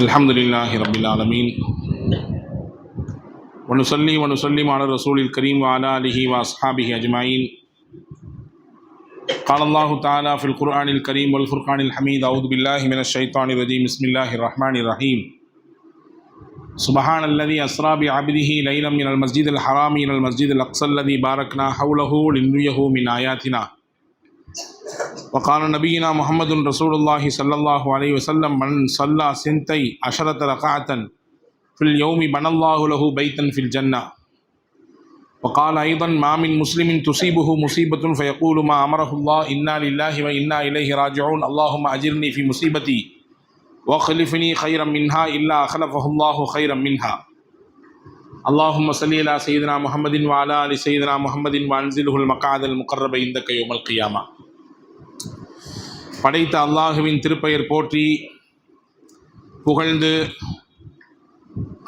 அல்ஹம்துலில்லாஹி ரப்பில் ஆலமீன் வனுஸல்லி வனுஸல்லிமு அலா ரசூலில் கரீம் வ அலா ஆலிஹி வ அஸ்ஹாபிஹி அஜ்மஈன். قال الله تعالى في القرآن الكريم والفرقان الحميد أعوذ بالله من الشيطان الرجيم بسم الله الرحمن الرحيم سبحان الذي أسرى بعبده ليلا من المسجد الحرام إلى المسجد الأقصى الذي باركنا حوله لنريه من آياتنا. وقال نبينا محمد رسول الله صلى الله عليه وسلم من صلى سنتي عشرة ركعة في اليوم بنى الله له بيتا في الجنة. وقال أيضا ما من مسلم تصيبه مصيبة فيقول ما أمره الله إنا لله وإنا إليه راجعون اللهم أجرني في مصيبتي واخلفني خيرا منها إلا أخلفه الله خيرا منها. اللهم صل على سيدنا محمد وعلى آل سيدنا محمد وأنزله المقعد المقرب عندك يوم القيامة. படைத்த அல்லாஹுவின் திருப்பெயர் போற்றி புகழ்ந்து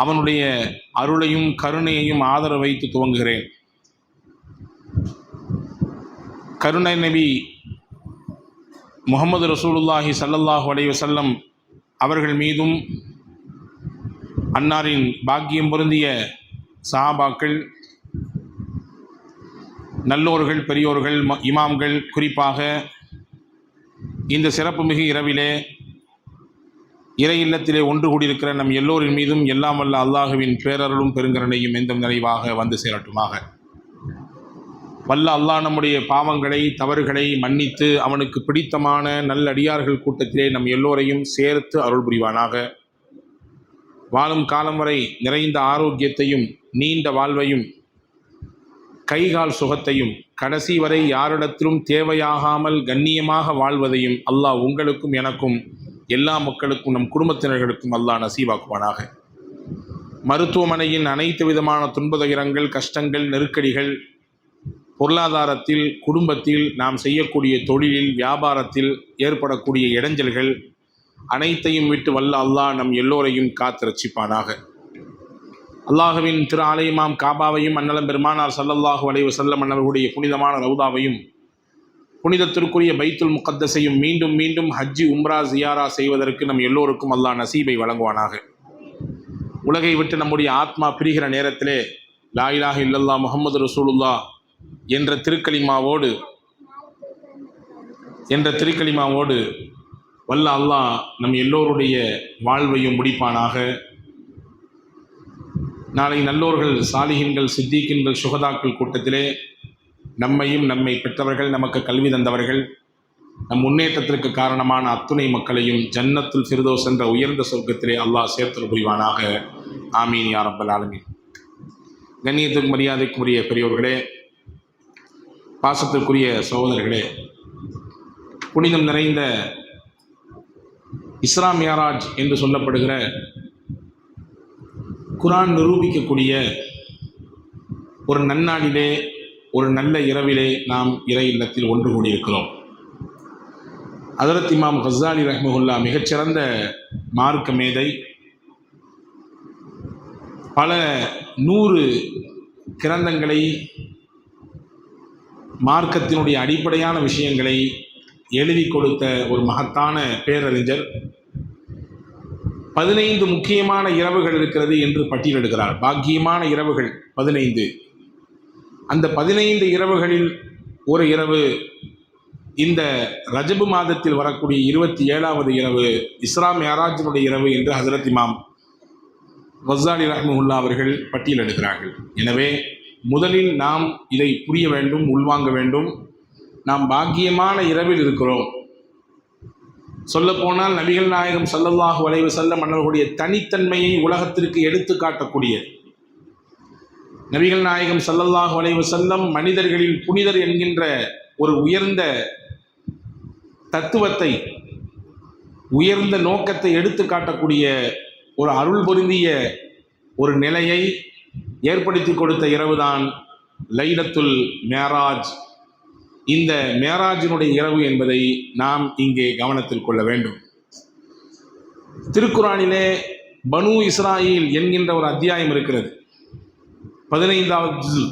அவனுடைய அருளையும் கருணையையும் ஆதரவு வைத்து துவங்குகிறேன். கருணை நபி முஹம்மது ரசூலுல்லாஹி ஸல்லல்லாஹு அலைஹி வஸல்லம் அவர்கள் மீதும் அன்னாரின் பாக்கியம் பொருந்திய சஹாபாக்கள், நல்லோர்கள், பெரியோர்கள், இமாம்கள், குறிப்பாக இந்த சிறப்பு மிகு இரவிலே இறை இல்லத்திலே ஒன்று கூடியிருக்கிற நம் எல்லோரின் மீதும் எல்லாம் வல்ல அல்லாஹுவின் பேரருளும் பெருங்கருணையும் எந்த நிறைவாக வந்து சேரட்டுமாக. வல்ல அல்லாஹ் நம்முடைய பாவங்களை, தவறுகளை மன்னித்து அவனுக்கு பிடித்தமான நல்லடியார்கள் கூட்டத்திலே நம் எல்லோரையும் சேர்த்து அருள் புரிவானாக. வாழும் காலம் வரை நிறைந்த ஆரோக்கியத்தையும் நீண்ட வாழ்வையும் கைகால் சுகத்தையும் கடைசி வரை யாரிடத்திலும் தேவையாகாமல் கண்ணியமாக வாழ்வதையும் அல்லாஹ் உங்களுக்கும் எனக்கும் எல்லா மக்களுக்கும் நம் குடும்பத்தினர்களுக்கும் அல்லாஹ் நசீவாக்குவானாக. மருத்துவமனையின் அனைத்து விதமான துன்பதுயரங்கள், கஷ்டங்கள், நெருக்கடிகள், பொருளாதாரத்தில், குடும்பத்தில், நாம் செய்யக்கூடிய தொழிலில், வியாபாரத்தில் ஏற்படக்கூடிய இடைஞ்சல்கள் அனைத்தையும் விட்டு வல்ல அல்லாஹ் நம் எல்லோரையும் காத்து ரட்சிப்பானாக. அல்லாஹுவின் திரு ஆலயமாம் காபாவையும் அன்னலம் பெருமானார் ஸல்லல்லாஹு அலைஹி வஸல்லம் அன்னவர்களுடைய புனிதமான ரவுதாவையும் புனிதத்திற்குரிய பைத்துல் முகத்தஸையும் மீண்டும் மீண்டும் ஹஜ்ஜி உம்ரா ஜியாரா செய்வதற்கு நம் எல்லோருக்கும் அல்லாஹ் நசீபை வழங்குவானாக. உலகை விட்டு நம்முடைய ஆத்மா பிரிகிற நேரத்திலே லா இலாஹ இல்லல்லாஹ் முஹம்மது ரசூலுல்லாஹ் என்ற திருக்கலிமாவோடு வல்ல அல்லாஹ் நம் எல்லோருடைய வாழ்வையும் முடிப்பானாக. நாளை நல்லோர்கள், சாலிஹின்கள், சித்திகின்கள், சுகதாக்கள் கூட்டத்திலே நம்மையும் நம்மை பெற்றவர்கள், நமக்கு கல்வி தந்தவர்கள், நம் முன்னேற்றத்திற்கு காரணமான அத்துணை மக்களையும் ஜன்னத்துல் ஃபிர்தௌஸ் என்ற உயர்ந்த சொர்க்கத்திலே அல்லாஹ் சேர்த்தல் புரிவானாக. ஆமீன் யா ரப்பல் ஆலமீன். கண்ணியத்துக்கு மரியாதைக்குரிய பெரியோர்களே, பாசத்திற்குரிய சகோதரர்களே, புனிதம் நிறைந்த இஸ்ரா மியராஜ் என்று சொல்லப்படுகிற குர்ஆன் நிரூபிக்கக்கூடிய ஒரு நன்னாளிலே, ஒரு நல்ல இரவிலே நாம் இறை இல்லத்தில் ஒன்று கூடியிருக்கிறோம். ஹஜ்ரத் இமாம் கஸ்ஸாலி ரஹ்மஹுல்லாஹ் மிகச்சிறந்த மார்க்க மேதை, பல 100 கிரந்தங்களை, மார்க்கத்தினுடைய அடிப்படையான விஷயங்களை எழுதி கொடுத்த ஒரு மகத்தான பேரறிஞர். 15 முக்கியமான இரவுகள் இருக்கிறது என்று பட்டியலிடுகிறார். பாக்கியமான இரவுகள் 15. அந்த 15 இரவுகளில் ஒரு இரவு இந்த ரஜபு மாதத்தில் வரக்கூடிய 27வது இரவு இஸ்ரா மியராஜினுடைய இரவு என்று ஹஜ்ரத் இமாம் கஸ்ஸாலி ரஹ்மஹுல்லாஹ் அவர்கள் பட்டியலிடுகிறார்கள். எனவே முதலில் நாம் இதை புரிய வேண்டும், உள்வாங்க வேண்டும். நாம் பாக்கியமான இரவில் இருக்கிறோம். சொல்லப்போனால் நபிகள் நாயகம் ஸல்லல்லாஹு அலைஹி வஸல்லம் அவர்களுடைய தனித்தன்மையை உலகத்திற்கு எடுத்து காட்டக்கூடிய, நபிகள் நாயகம் ஸல்லல்லாஹு அலைஹி வஸல்லம் மனிதர்களில் புனிதர் என்கின்ற ஒரு உயர்ந்த தத்துவத்தை, உயர்ந்த நோக்கத்தை எடுத்து காட்டக்கூடிய ஒரு அருள் பொருந்திய ஒரு நிலையை ஏற்படுத்தி கொடுத்த இரவுதான் லைலத்துல் மியராஜ். இந்த மியராஜினுடைய இரவு என்பதை நாம் இங்கே கவனத்தில் கொள்ள வேண்டும். திருக்குர்ஆனிலே பனு இஸ்ராயில் என்கின்ற ஒரு அத்தியாயம் இருக்கிறது. 15வது ஜுஸ்,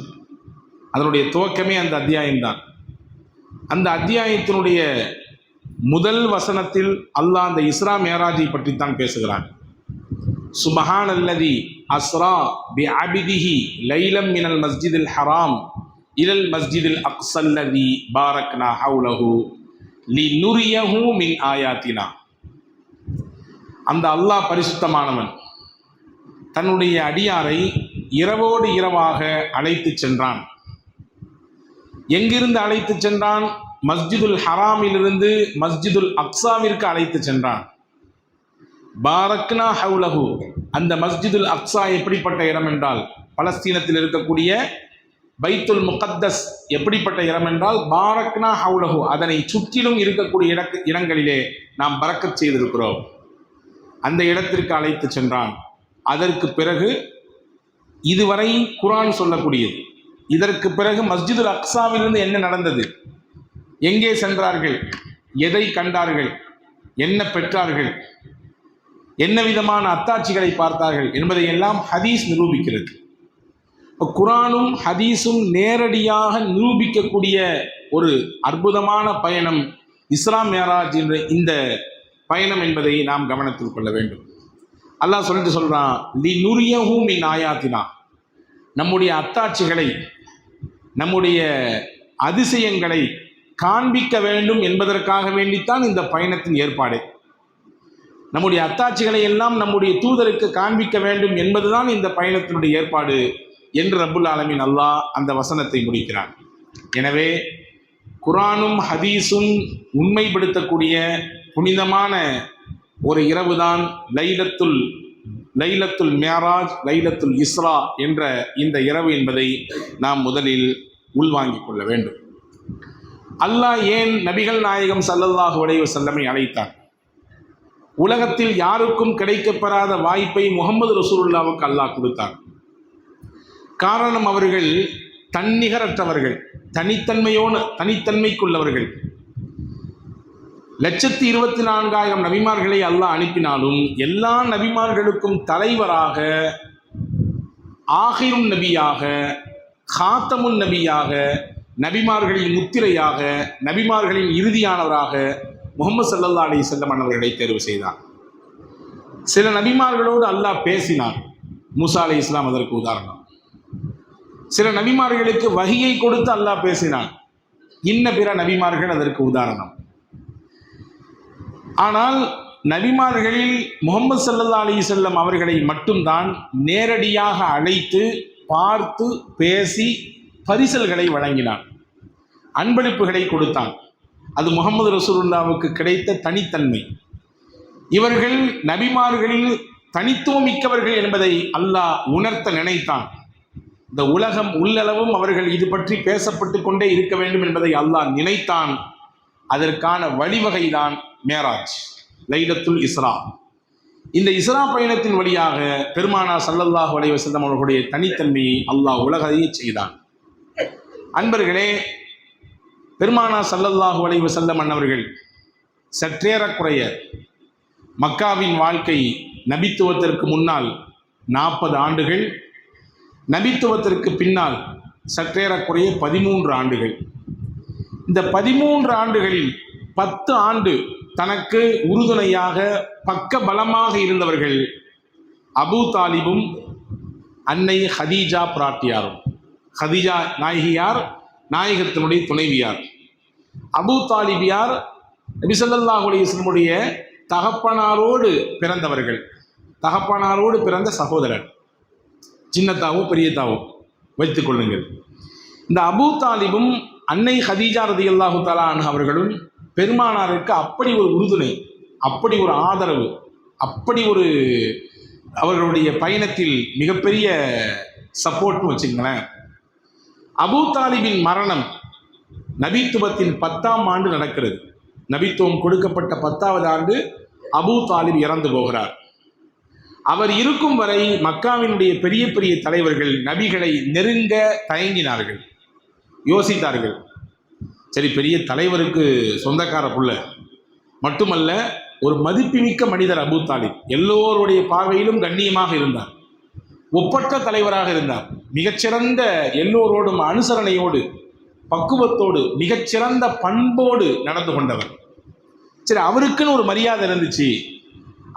அதனுடைய துவக்கமே அந்த அத்தியாயம்தான். அந்த அத்தியாயத்தினுடைய முதல் வசனத்தில் அல்லாஹ் அந்த இஸ்ரா மேராஜை பற்றித்தான் பேசுகிறான். சுபஹானல்லதி அஸ்ரா பி அபிதிஹி லைலம் மினல் மஸ்ஜிதில் ஹராம் இலல் மஸ்ஜிதில் அக்ஸல்லதி பாரக்னா ஹவுலஹு லினுரியஹு மின் ஆயாத்தினா. அந்த அல்லாஹ் பரிசுத்தமானவன் தன்னுடைய அடியாரை இரவோடு இரவாக அழைத்து சென்றான். எங்கிருந்து அழைத்து சென்றான்? மஸ்ஜிதுல் ஹராமிலிருந்து மஸ்ஜிதுல் அக்ஸாவிற்கு அழைத்து சென்றான். பாரக்னா ஹவுலஹு, அந்த மஸ்ஜிதுல் அக்ஸா எப்படிப்பட்ட இடம் என்றால், பலஸ்தீனத்தில் இருக்கக்கூடிய பைத்துல் முகத்தஸ் எப்படிப்பட்ட இடம் என்றால், பாரக்னா ஹவுலஹு, அதனை சுற்றிலும் இருக்கக்கூடிய இடங்களிலே நாம் பரக்கத் செய்திருக்கிறோம். அந்த இடத்திற்கு அழைத்து சென்றான். அதற்கு பிறகு இதுவரை குர்ஆன் சொல்லக்கூடியது. இதற்கு பிறகு மஸ்ஜிதுல் அக்ஸாவிலிருந்து என்ன நடந்தது, எங்கே சென்றார்கள், எதை கண்டார்கள், என்ன பெற்றார்கள், என்ன விதமான அத்தாட்சிகளை பார்த்தார்கள் என்பதை எல்லாம் ஹதீஸ் நிரூபிக்கிறது. குர்ஆனும் ஹதீஸும் நேரடியாக நிரூபிக்கக்கூடிய ஒரு அற்புதமான பயணம் இஸ்ரா மிஅராஜ் என்ற இந்த பயணம் என்பதை நாம் கவனத்தில் கொள்ள வேண்டும். அல்லாஹ் சொல்றான், லினுரியஹு மின் ஆயாத்தினா, நம்முடைய அத்தாட்சிகளை, நம்முடைய அதிசயங்களை காண்பிக்க வேண்டும் என்பதற்காக வேண்டித்தான் இந்த பயணத்தின் ஏற்பாடு. நம்முடைய அத்தாட்சிகளை எல்லாம் நம்முடைய தூதருக்கு காண்பிக்க வேண்டும் என்பதுதான் இந்த பயணத்தினுடைய ஏற்பாடு என்று ரப்புல் ஆலமீன் அல்லாஹ் அந்த வசனத்தை முடிக்கிறான். எனவே குர்ஆனும் ஹதீஸும் உண்மைப்படுத்தக்கூடிய புனிதமான ஒரு இரவுதான் லைலத்துல் மிஅராஜ், லைலத்துல் இஸ்ரா என்ற இந்த இரவு என்பதை நாம் முதலில் உள்வாங்கிக் கொள்ள வேண்டும். அல்லாஹ் ஏன் நபிகள் நாயகம் ஸல்லல்லாஹு அலைஹி வஸல்லமை அழைத்தான்? உலகத்தில் யாருக்கும் கிடைக்கப்பெறாத வாய்ப்பை முஹம்மது ரசூலுல்லாஹ்வுக்கு அல்லாஹ் கொடுத்தான். காரணம், அவர்கள் தன்னிகரற்றவர்கள், தனித்தன்மைக்குள்ளவர்கள். 124,000 நபிமார்களை அல்லாஹ் அனுப்பினாலும் எல்லா நபிமார்களுக்கும் தலைவராக, ஆகிரும் நபியாக, காத்தமுன் நபியாக, நபிமார்களின் முத்திரையாக, நபிமார்களின் இறுதியானவராக முஹம்மது ஸல்லல்லாஹு அலைஹி வஸல்லம் அவர்களை தேர்வு செய்தார். சில நபிமார்களோடு அல்லாஹ் பேசினார். மூசா அலைஹிஸ்ஸலாம் அதற்கு உதாரணம். சில நபிமார்களுக்கு வஹியை கொடுத்து அல்லாஹ் பேசினான். இன்ன பிற நபிமார்கள் அதற்கு உதாரணம். ஆனால் நபிமார்களில் முஹம்மது ஸல்லல்லாஹு அலைஹி வஸல்லம் அவர்களை மட்டும்தான் நேரடியாக அழைத்து பார்த்து பேசி பரிசல்களை வழங்கினான், அன்பளிப்புகளை கொடுத்தான். அது முஹம்மது ரசூலுல்லாஹ்வுக்கு கிடைத்த தனித்தன்மை. இவர்கள் நபிமார்களில் தனித்துவம் மிக்கவர்கள் என்பதை அல்லாஹ் உணர்த்த நினைத்தான். இந்த உலகம் உள்ளளவும் அவர்கள் இது பற்றி பேசப்பட்டு கொண்டே இருக்க வேண்டும் என்பதை அல்லாஹ் நினைத்தான். அதற்கான வழிவகைதான் மேராஜ், லைலத்துல் இஸ்ரா. இந்த இஸ்ரா பயணத்தின் வழியாக பெருமானார் ஸல்லல்லாஹு அலைஹி வஸல்லம் அவர்களுடைய தனித்தன்மையை அல்லாஹ் உலகையே செய்தான். அன்பர்களே, பெருமானார் ஸல்லல்லாஹு அலைஹி வஸல்லம் அன்னவர்கள் சற்றேறக்குறைய மக்காவின் வாழ்க்கை நபித்துவத்திற்கு முன்னால் 40 ஆண்டுகள், நபித்துவத்திற்கு பின்னால் சற்றேறக்குறைய 13 ஆண்டுகள். இந்த 13 ஆண்டுகளில் 10 ஆண்டு தனக்கு உறுதுணையாக பக்க பலமாக இருந்தவர்கள் அபூ தாலிபும் அன்னை ஹதீஜா பிராட்டியாரும். ஹதீஜா நாயகியார், நாயகத்தினுடைய துணைவியார். அபூ தாலிப் யார்? நபி ஸல்லல்லாஹு அலைஹி வஸல்லமுடைய தகப்பனாரோடு பிறந்தவர்கள், தகப்பனாரோடு பிறந்த சகோதரர். சின்னத்தாவோ பெரியத்தாவோ வைத்துக் கொள்ளுங்கள். இந்த அபூ தாலிபும் அன்னை ஹதீஜா ரலியல்லாஹு தஆலா அன்ஹா அவர்களும் பெருமானாருக்கு அப்படி ஒரு உறுதுணை, அப்படி ஒரு ஆதரவு, அப்படி ஒரு அவர்களுடைய பயணத்தில் மிகப்பெரிய சப்போர்ட்னு வச்சுங்களேன். அபூ தாலிபின் மரணம் நபித்துவத்தின் 10ஆம் ஆண்டு நடக்கிறது. நபித்துவம் கொடுக்கப்பட்ட 10வது ஆண்டு அபூ தாலிப் இறந்து போகிறார். அவர் இருக்கும் வரை மக்காவினுடைய பெரிய பெரிய தலைவர்கள் நபிகளை நெருங்க தயங்கினார்கள், யோசித்தார்கள். சரி, பெரிய தலைவருக்கு சொந்தக்கார புள்ள மட்டுமல்ல, ஒரு மதிப்புமிக்க மனிதர் அபூ தாலிப், எல்லோருடைய பார்வையிலும் கண்ணியமாக இருந்தார், ஒப்பற்ற தலைவராக இருந்தார், மிகச்சிறந்த எல்லோரோடும் அனுசரணையோடு, பக்குவத்தோடு, மிகச்சிறந்த பண்போடு நடந்து கொண்டவர். சரி, அவருக்குன்னு ஒரு மரியாதை இருந்துச்சு.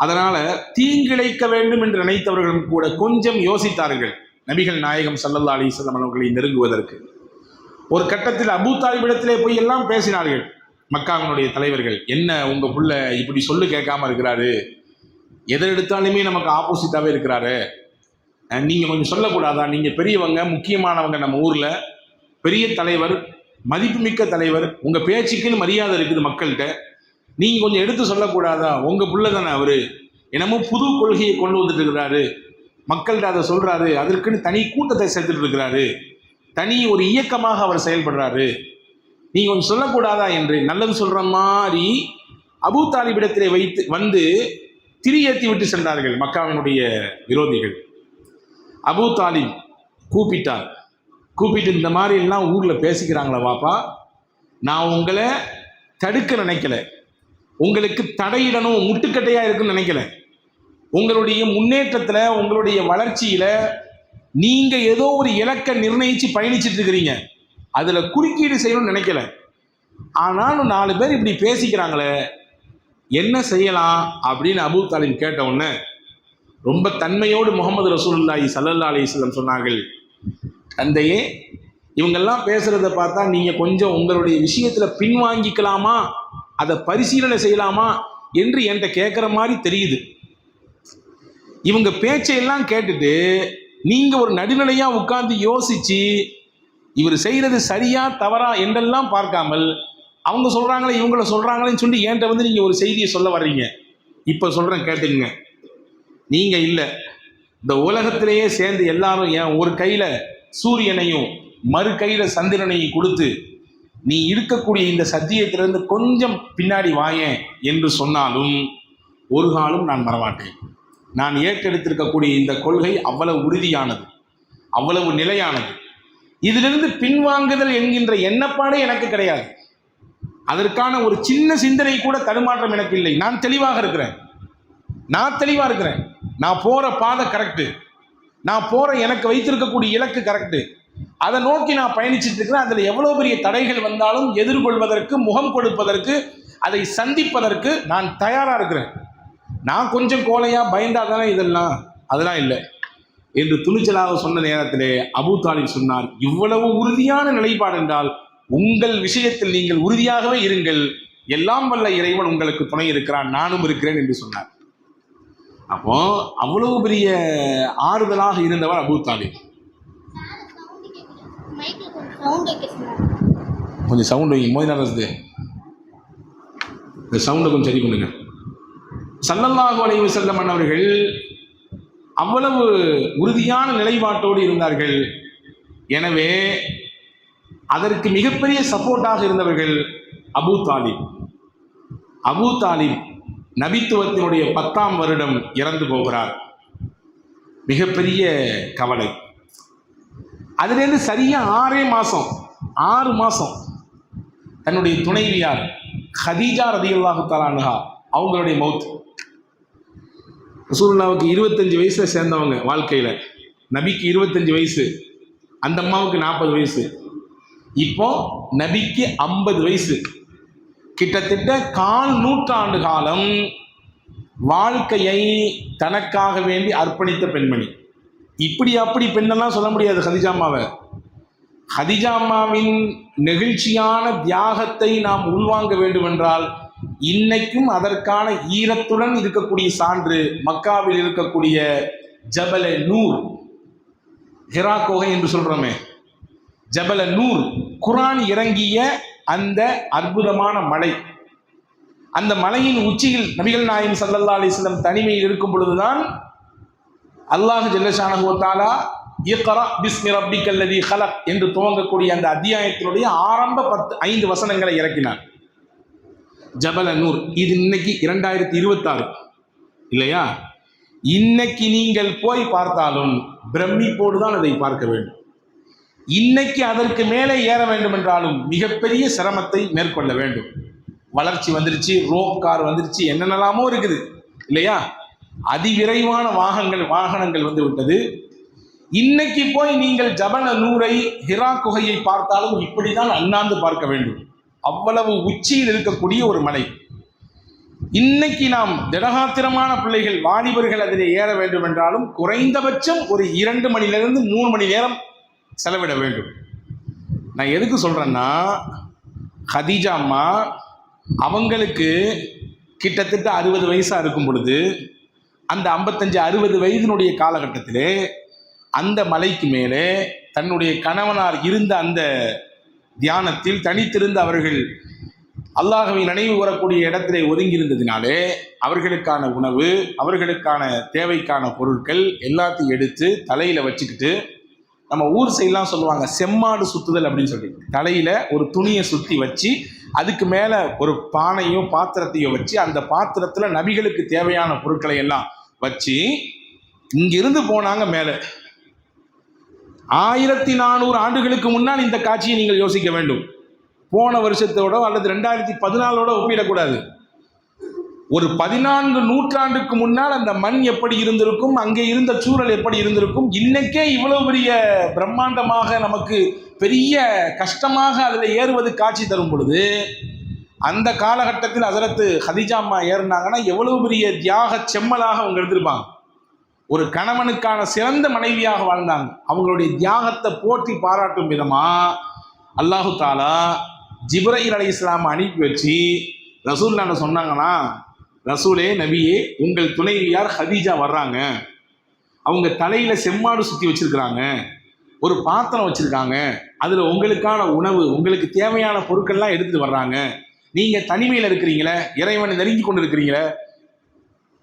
அதனால தீங்கிழைக்க வேண்டும் என்று நினைத்தவர்களும் கூட கொஞ்சம் யோசித்தார்கள் நபிகள் நாயகம் ஸல்லல்லாஹு அலைஹி வஸல்லம் அவர்களை நெருங்குவதற்கு. ஒரு கட்டத்தில் அபூ தாலிபிடத்திலே போய் எல்லாம் பேசினார்கள் மக்காவினுடைய தலைவர்கள். என்ன உங்க புள்ள இப்படி சொல்லு கேட்காம இருக்கிறாரு, எதை எடுத்தாலுமே நமக்கு ஆப்போசிட்டாவே இருக்கிறாரு, நீங்க கொஞ்சம் சொல்லக்கூடாதா, நீங்க பெரியவங்க, முக்கியமானவங்க, நம்ம ஊர்ல பெரிய தலைவர், மதிப்புமிக்க தலைவர், உங்க பேச்சுக்குன்னு மரியாதை இருக்குது மக்கள்கிட்ட, நீங்க கொஞ்சம் எடுத்து சொல்லக்கூடாதா, உங்க புள்ள தானே அவரு, என்னமோ புது கொள்கையை கொண்டு வந்துட்டு இருக்கிறாரு, மக்கள்கிட்ட அதை சொல்றாரு, அதற்குன்னு தனி கூட்டத்தை சேர்த்துட்டு இருக்கிறாரு, தனி ஒரு இயக்கமாக அவர் செயல்படுறாரு, நீங்க கொஞ்சம் சொல்லக்கூடாதா என்று நல்லது சொல்ற மாதிரி அபூ தாலிபிடத்திலே வந்து திரியேற்றி விட்டு சென்றார்கள் மக்காவினுடைய விரோதிகள். அபூ தாலிப் கூப்பிட்டு இந்த மாதிரி எல்லாம் ஊர்ல பேசிக்கிறாங்களா வாப்பா, நான் உங்களை தடுக்க நினைக்கல, உங்களுக்கு தடையிடணும் முட்டுக்கட்டையா இருக்குன்னு நினைக்கல, உங்களுடைய முன்னேற்றத்துல உங்களுடைய வளர்ச்சியில நீங்க ஏதோ ஒரு இலக்கை நிர்ணயிச்சு பயணிச்சுட்டு இருக்கிறீங்க, அதுல குறுக்கீடு செய்யணும்னு நினைக்கல. ஆனாலும் 4 பேர் இப்படி பேசிக்கிறாங்களே என்ன செய்யலாம் அப்படின்னு அபூ தாலிப் கேட்ட உடனே ரொம்ப தன்மையோடு முஹம்மது ரசூலுல்லாஹி ஸல்லல்லாஹு அலைஹி வஸல்லம் சொன்னார்கள், தந்தையே, இவங்கெல்லாம் பேசுறத பார்த்தா நீங்க கொஞ்சம் உங்களுடைய விஷயத்துல பின்வாங்கிக்கலாமா, அதை பரிசீலனை செய்யலாமா என்று என்கிட்ட கேட்குற மாதிரி தெரியுது. இவங்க பேச்சையெல்லாம் கேட்டுட்டு நீங்க ஒரு நடுநிலையா உட்கார்ந்து யோசிச்சு இவர் செய்யறது சரியா தவறா என்றெல்லாம் பார்க்காமல் அவங்க சொல்றாங்களே இவங்கள சொல்றாங்களேன்னு சொல்லி என்கிட்ட வந்து நீங்க ஒரு செய்தியை சொல்ல வர்றீங்க. இப்ப சொல்றேன் கேட்டுங்க, நீங்க இல்ல இந்த உலகத்திலேயே சேர்ந்து எல்லாரும் என் ஒரு கையில சூரியனையும் மறு கையில சந்திரனையும் கொடுத்து நீ இருக்கக்கூடிய இந்த சத்தியத்திலிருந்து கொஞ்சம் பின்னாடி வாயேன் என்று சொன்னாலும் ஒரு காலம் நான் மறவாட்டேன். நான் ஏற்றெடுத்திருக்கக்கூடிய இந்த கொள்கை அவ்வளவு உறுதியானது, அவ்வளவு நிலையானது, இதிலிருந்து பின்வாங்குதல் என்கின்ற எண்ணப்பாடே எனக்கு கிடையாது, அதற்கான ஒரு சின்ன சிந்தனை கூட தடுமாற்றம் எனக்கு இல்லை. நான் தெளிவாக இருக்கிறேன், நான் போற பாதை கரெக்டு, நான் போற எனக்கு வைத்திருக்கக்கூடிய இலக்கு கரெக்டு, அதை நோக்கி நான் பயணிச்சுட்டு இருக்கிறேன். அதுல எவ்வளவு பெரிய தடைகள் வந்தாலும் எதிர்கொள்வதற்கு, முகம் கொடுப்பதற்கு, அதை சந்திப்பதற்கு நான் தயாரா இருக்கிறேன். நான் கொஞ்சம் கோலையா பயந்தா தானே இதெல்லாம், அதெல்லாம் இல்லை என்று துணிச்சலாக சொன்ன நேரத்திலே அபூ தாலிப் சொன்னார், இவ்வளவு உறுதியான நிலைப்பாடு என்றால் உங்கள் விஷயத்தில் நீங்கள் உறுதியாகவே இருங்கள், எல்லாம் வல்ல இறைவன் உங்களுக்கு துணை இருக்கிறான், நானும் இருக்கிறேன் என்று சொன்னார். அப்போ அவ்வளவு பெரிய ஆறுதலாக இருந்தவர் அபூ தாலிப். கொஞ்சம் சவுண்ட் வைங்க, மோதினாரது இந்த சவுண்டை கொஞ்சம் சரி பண்ணுங்க. ஸல்லல்லாஹு அலைஹி வஸல்லம் அவர்கள் அவ்வளவு உறுதியான நிலைப்பாட்டோடு இருந்தார்கள். எனவே அதற்கு மிகப்பெரிய சப்போர்ட்டாக இருந்தவர்கள் அபூ தாலிப் நபித்துவத்தினுடைய 10ஆம் வருடம் இறந்து போகிறார். மிகப்பெரிய கவலை. அதிலிருந்து சரியா 6 மாசம் தன்னுடைய துணைவியார் ஹதீஜா ரலியல்லாஹு தஆலா அன்ஹா அவங்களுடைய மௌத். ரசூலுல்லாஹ்வுக்கு 25 வயசுல சேர்ந்தவங்க வாழ்க்கையில, நபிக்கு 25 வயசு, அந்த அம்மாவுக்கு 40 வயசு, இப்போ நபிக்கு 50 வயசு, கிட்டத்தட்ட 1/4 நூற்றாண்டு காலம் வாழ்க்கையை தனக்காக வேண்டி அர்ப்பணித்த பெண்மணி. இப்படி அப்படி பெண்ணெல்லாம் சொல்ல முடியாது ஹதீஜாம்மாவை. ஹதீஜாம்மாவின் நெகிழ்ச்சியான தியாகத்தை நாம் உள்வாங்க வேண்டும் என்றால் இன்னைக்கும் அதற்கான ஈரத்துடன் இருக்கக்கூடிய சான்று மக்காவில் இருக்கக்கூடிய ஜபல நூர், ஹிரா கோகை என்று சொல்றோமே, ஜபல நூர், குர்ஆன் இறங்கிய அந்த அற்புதமான மலை. அந்த மலையின் உச்சியில் நபிகள் நாயகம் ஸல்லல்லாஹு அலைஹி வஸல்லம் தனிமையில் இருக்கும் பொழுதுதான் அல்லாஹ் ஜல்ல ஷானஹு வ தஆலா இக்ரா பிஸ்மி ரப்பிக்கல்லதீ ஹலக் என்று துவங்கக்கூடிய அந்த அத்தியாயத்தினுடைய ஆரம்ப 5 வசனங்களை இறக்கினார். ஜபல நூர். இது இன்னைக்கு 2026 இல்லையா? இன்னைக்கு நீங்கள் போய் பார்த்தாலும் பிரமிப்போடு தான் அதை பார்க்க வேண்டும். இன்னைக்கு அதற்கு மேலே ஏற வேண்டும் என்றாலும் மிகப்பெரிய சிரமத்தை மேற்கொள்ள வேண்டும். வளர்ச்சி வந்துருச்சு, ரோப் கார் வந்துருச்சு, என்னென்னலாமோ இருக்குது இல்லையா? அதிவிரைவான வாகனங்கள் வந்து விட்டது. இன்னைக்கு போய் நீங்கள் ஜபல நூரை, ஹிரா குகையை பார்த்தாலும் இப்படிதான் அண்ணாந்து பார்க்க வேண்டும். அவ்வளவு உச்சியில் இருக்கக்கூடிய ஒரு மலை. இன்னைக்கு நாம் திடகாத்திரமான பிள்ளைகள் வாலிபர்கள் அதில் ஏற வேண்டும் என்றாலும் குறைந்தபட்சம் ஒரு 2 மணிலிருந்து 3 மணி நேரம் செலவிட வேண்டும். நான் எதுக்கு சொல்கிறேன்னா, ஹதீஜா அம்மா அவங்களுக்கு கிட்டத்தட்ட 60 வயசாக இருக்கும் பொழுது, அந்த 55-60 வயதினுடைய காலகட்டத்திலே அந்த மலைக்கு மேலே தன்னுடைய கணவனார் இருந்த அந்த தியானத்தில் தனித்திருந்த அவர்கள் அல்லாஹ்வை நினைவு கூறக்கூடிய இடத்திலே ஒதுங்கியிருந்ததினாலே அவர்களுக்கான உணவு, அவர்களுக்கான தேவைக்கான பொருட்கள் எல்லாத்தையும் எடுத்து தலையில் வச்சுக்கிட்டு, நம்ம ஊர் சைடெலாம் சொல்லுவாங்க செம்மாடு சுற்றுதல் அப்படின்னு சொல்லி, தலையில் ஒரு துணியை சுற்றி வச்சு அதுக்கு மேலே ஒரு பானையோ பாத்திரத்தையோ வச்சு அந்த பாத்திரத்தில் நபிகளுக்கு தேவையான பொருட்களை எல்லாம் வச்சு இங்கிருந்து போனாங்க மேலே. 1400 ஆண்டுகளுக்கு முன்னால் இந்த காட்சியை நீங்கள் யோசிக்க வேண்டும். போன வருஷத்தோட அல்லது 2014 ஒப்பிடக்கூடாது. ஒரு 14 நூற்றாண்டுக்கு முன்னால் அந்த மண் எப்படி இருந்திருக்கும், அங்கே இருந்த சூழல் எப்படி இருந்திருக்கும். இன்னைக்கே இவ்வளவு பெரிய பிரம்மாண்டமாக நமக்கு பெரிய கஷ்டமாக அதில் ஏறுவது காட்சி தரும் பொழுது, அந்த காலகட்டத்தில் ஹஜ்ரத் ஹதீஜா அம்மா ஏறினாங்கன்னா எவ்வளவு பெரிய தியாக செம்மலாக அவங்க எடுத்திருப்பாங்க. ஒரு கணவனுக்கான சிறந்த மனைவியாக வாழ்ந்தாங்க. அவங்களுடைய தியாகத்தை போற்றி பாராட்டும் விதமா அல்லாஹு தாலா ஜிப்ரீல் அலைஹிஸ்ஸலாம் அனுப்பி வச்சு ரசூலுல்லாஹ் சொன்னாங்கன்னா, ரசூலே நபியே, உங்கள் துணைவியார் ஹதீஜா வர்றாங்க, அவங்க தலையில செம்மாடு சுற்றி வச்சிருக்கிறாங்க, ஒரு பாத்திரம் வச்சிருக்காங்க, அதுல உங்களுக்கான உணவு, உங்களுக்கு தேவையான பொருட்கள்லாம் எடுத்துட்டு வர்றாங்க. நீங்க தனிமையில் இருக்கிறீங்களே, இறைவனை நெருங்கி கொண்டு இருக்கிறீங்களே,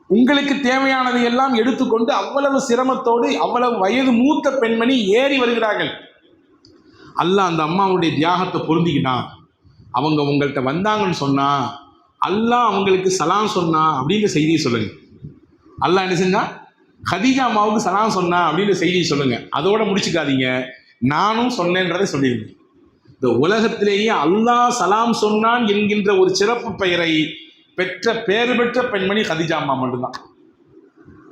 உங்களுக்கு தேவையானதை எல்லாம் எடுத்துக்கொண்டு அவ்வளவு சிரமத்தோடு அவ்வளவு வயது மூத்த பெண்மணி ஏறி வருகிறார்கள். அல்லாஹ் அந்த அம்மாவுடைய தியாகத்தை பொருந்திக்கிட்டான். அவங்க உங்கள்கிட்ட வந்தாங்கன்னு சொன்னா அல்லாஹ் அவங்களுக்கு சலாம் சொன்னா அப்படின்ற செய்தியை சொல்லுங்க. அல்லாஹ் என்ன செஞ்சா, ஹதீஜா அம்மாவுக்கு சலாம் சொன்னா அப்படின்ற செய்தியை சொல்லுங்க. அதோட முடிச்சுக்காதீங்க, நானும் சொன்னேன்றதை சொல்லிடுங்க. இந்த உலகத்திலேயே அல்லாஹ் சலாம் சொன்னான் என்கின்ற ஒரு சிறப்பு பெயரை பெற்ற பேறு பெற்ற பெண்மணி ஹதீஜா அம்மா மட்டும்தான்.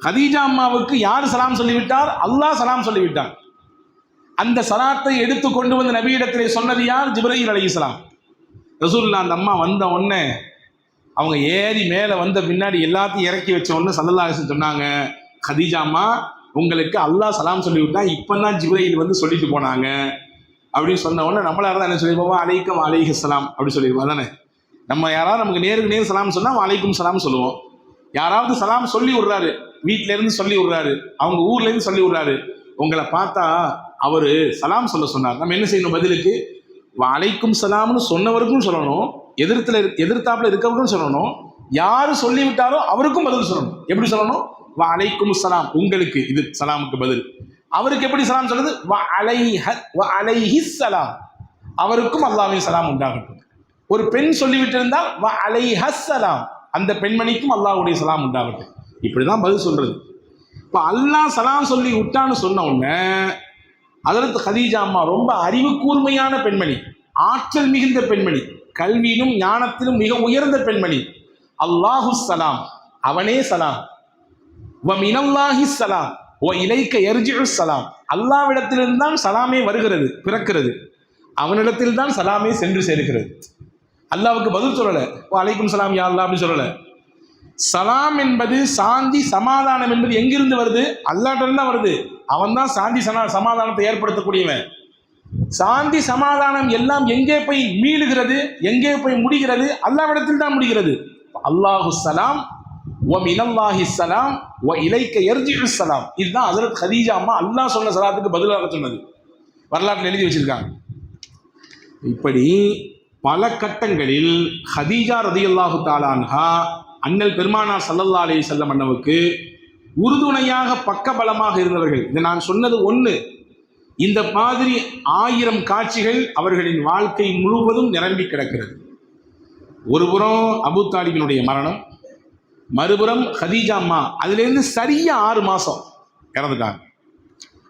ஹதீஜா அம்மாவுக்கு யார் சலாம் சொல்லிவிட்டார்? அல்லாஹ் சலாம் சொல்லிவிட்டார். அந்த சலாத்தை எடுத்து கொண்டு வந்து நபியிடத்திலே சொன்னது யார்? ஜிப்ரீல் அலைஹிஸ்ஸலாம். ரசூலுல்லாஹ் அந்த அம்மா வந்த உடனே, அவங்க ஏறி மேலே வந்த பின்னாடி எல்லாத்தையும் இறக்கி வச்ச உடனே ஸல்லல்லாஹு அலைஹி வஸல்லம் சொன்னாங்க, ஹதீஜா அம்மா உங்களுக்கு அல்லாஹ் சலாம் சொல்லிவிட்டான், இப்போ தான் ஜிப்ரீல் வந்து சொல்லிட்டு போனாங்க அப்படின்னு சொன்ன உடனே நம்மளா இருந்தால் என்ன சொல்லியிருப்போம்? அலைக்கும் அலைஹிஸ்ஸலாம் அப்படி சொல்லியிருப்போம் தானே. நம்ம யாராவது நமக்கு நேருக்கு நேர் சலாம் சொன்னால் வலைக்கும் சலாம் சொல்லுவோம். யாராவது சலாம் சொல்லி விடுறாரு, வீட்டிலேருந்து சொல்லி விடுறாரு, அவங்க ஊர்லேருந்து சொல்லி விடுறாரு, உங்களை பார்த்தா அவர் சலாம் சொல்ல சொன்னார், நம்ம என்ன செய்யணும்? பதிலுக்கு வலைக்கும் சலாம்னு சொன்னவருக்கும் சொல்லணும், எதிர்த்தாப்புல இருக்கவருக்கும் சொல்லணும், யார் சொல்லிவிட்டாரோ அவருக்கும் பதில் சொல்லணும். எப்படி சொல்லணும்? வலைக்கும் சலாம், உங்களுக்கு இது சலாமுக்கு பதில். அவருக்கு எப்படி சலாம் சொல்றது? அலைஹிஸ்ஸலாம், அவருக்கும் அல்லாஹ்வின் சலாம் உண்டாகட்டும். ஒரு பெண் சொல்லிவிட்டு இருந்தால் அலைஹஸ்ஸலாம், அந்த பெண்மணிக்கும் அல்லாஹ்வுடைய சலாம் உண்டாகட்டும். இப்படிதான் பதில் சொல்றது. இப்போ அல்லாஹ் சலாம் சொல்லி விட்டான்னு சொன்ன உடனே ஹஜ்ரத் ஹதீஜா அம்மா ரொம்ப அறிவு கூர்மையான பெண்மணி, ஆற்றல் மிகுந்த பெண்மணி, கல்வியிலும் ஞானத்திலும் மிக உயர்ந்த பெண்மணி. அல்லாஹு சலாம், அவனே சலாம், வ மினல்லாஹி சலாம் வ இலைக்க யர்ஜிஉ சலாம், அல்லாஹ்விடத்திலிருந்து தான் சலாமே வருகிறது, பிறக்கிறது, அவனிடத்தில் தான் சலாமே சென்று சேர்க்கிறது. அல்லாவுக்கு பதில் சொல்லலை, அலைக்கும் சலாம் யா அல்லாஹ் அப்படின்னு சொல்லலை. சலாம் என்பது சாந்தி சமாதானம் என்பது எங்கிருந்து வருது? அல்லாஹ்விடம் தான் வருது. அவன் தான் சாந்தி சமாதானத்தை ஏற்படுத்தக்கூடியவன். சாந்தி சமாதானம் எல்லாம் எங்கே போய் மீளுகிறது, எங்கே போய் முடிகிறது? அல்லாஹ்விடத்தில் தான் முடிகிறது. அல்லாஹு சலாம் வ மினல்லாஹி சலாம் வ இலைக்க யர்ஜிஉ சலாம். இதுதான் ஹஜ்ரத் ஹதீஜா அம்மா அல்லாஹ் சொன்ன சலாத்துக்கு பதிலாக சொன்னது. வரலாற்றில் எழுதி வச்சிருக்காங்க. இப்படி பல கட்டங்களில் ஹதீஜா ரலியல்லாஹு தஆலா அன்ஹா அண்ணல் பெருமானார் ஸல்லல்லாஹு அலைஹி வஸல்லம் அண்ணவுக்கு உறுதுணையாக பக்கபலமாக இருந்தவர்கள். இதை நான் சொன்னது ஒன்று. இந்த மாதிரி 1000 காட்சிகள் அவர்களின் வாழ்க்கை முழுவதும் நிரம்பி கிடக்கிறது. ஒருபுறம் அபூ தாலிபினுடைய மரணம், மறுபுறம் ஹதீஜா அம்மா அதுலேருந்து சரியா 6 மாதம் இறந்துட்டாங்க.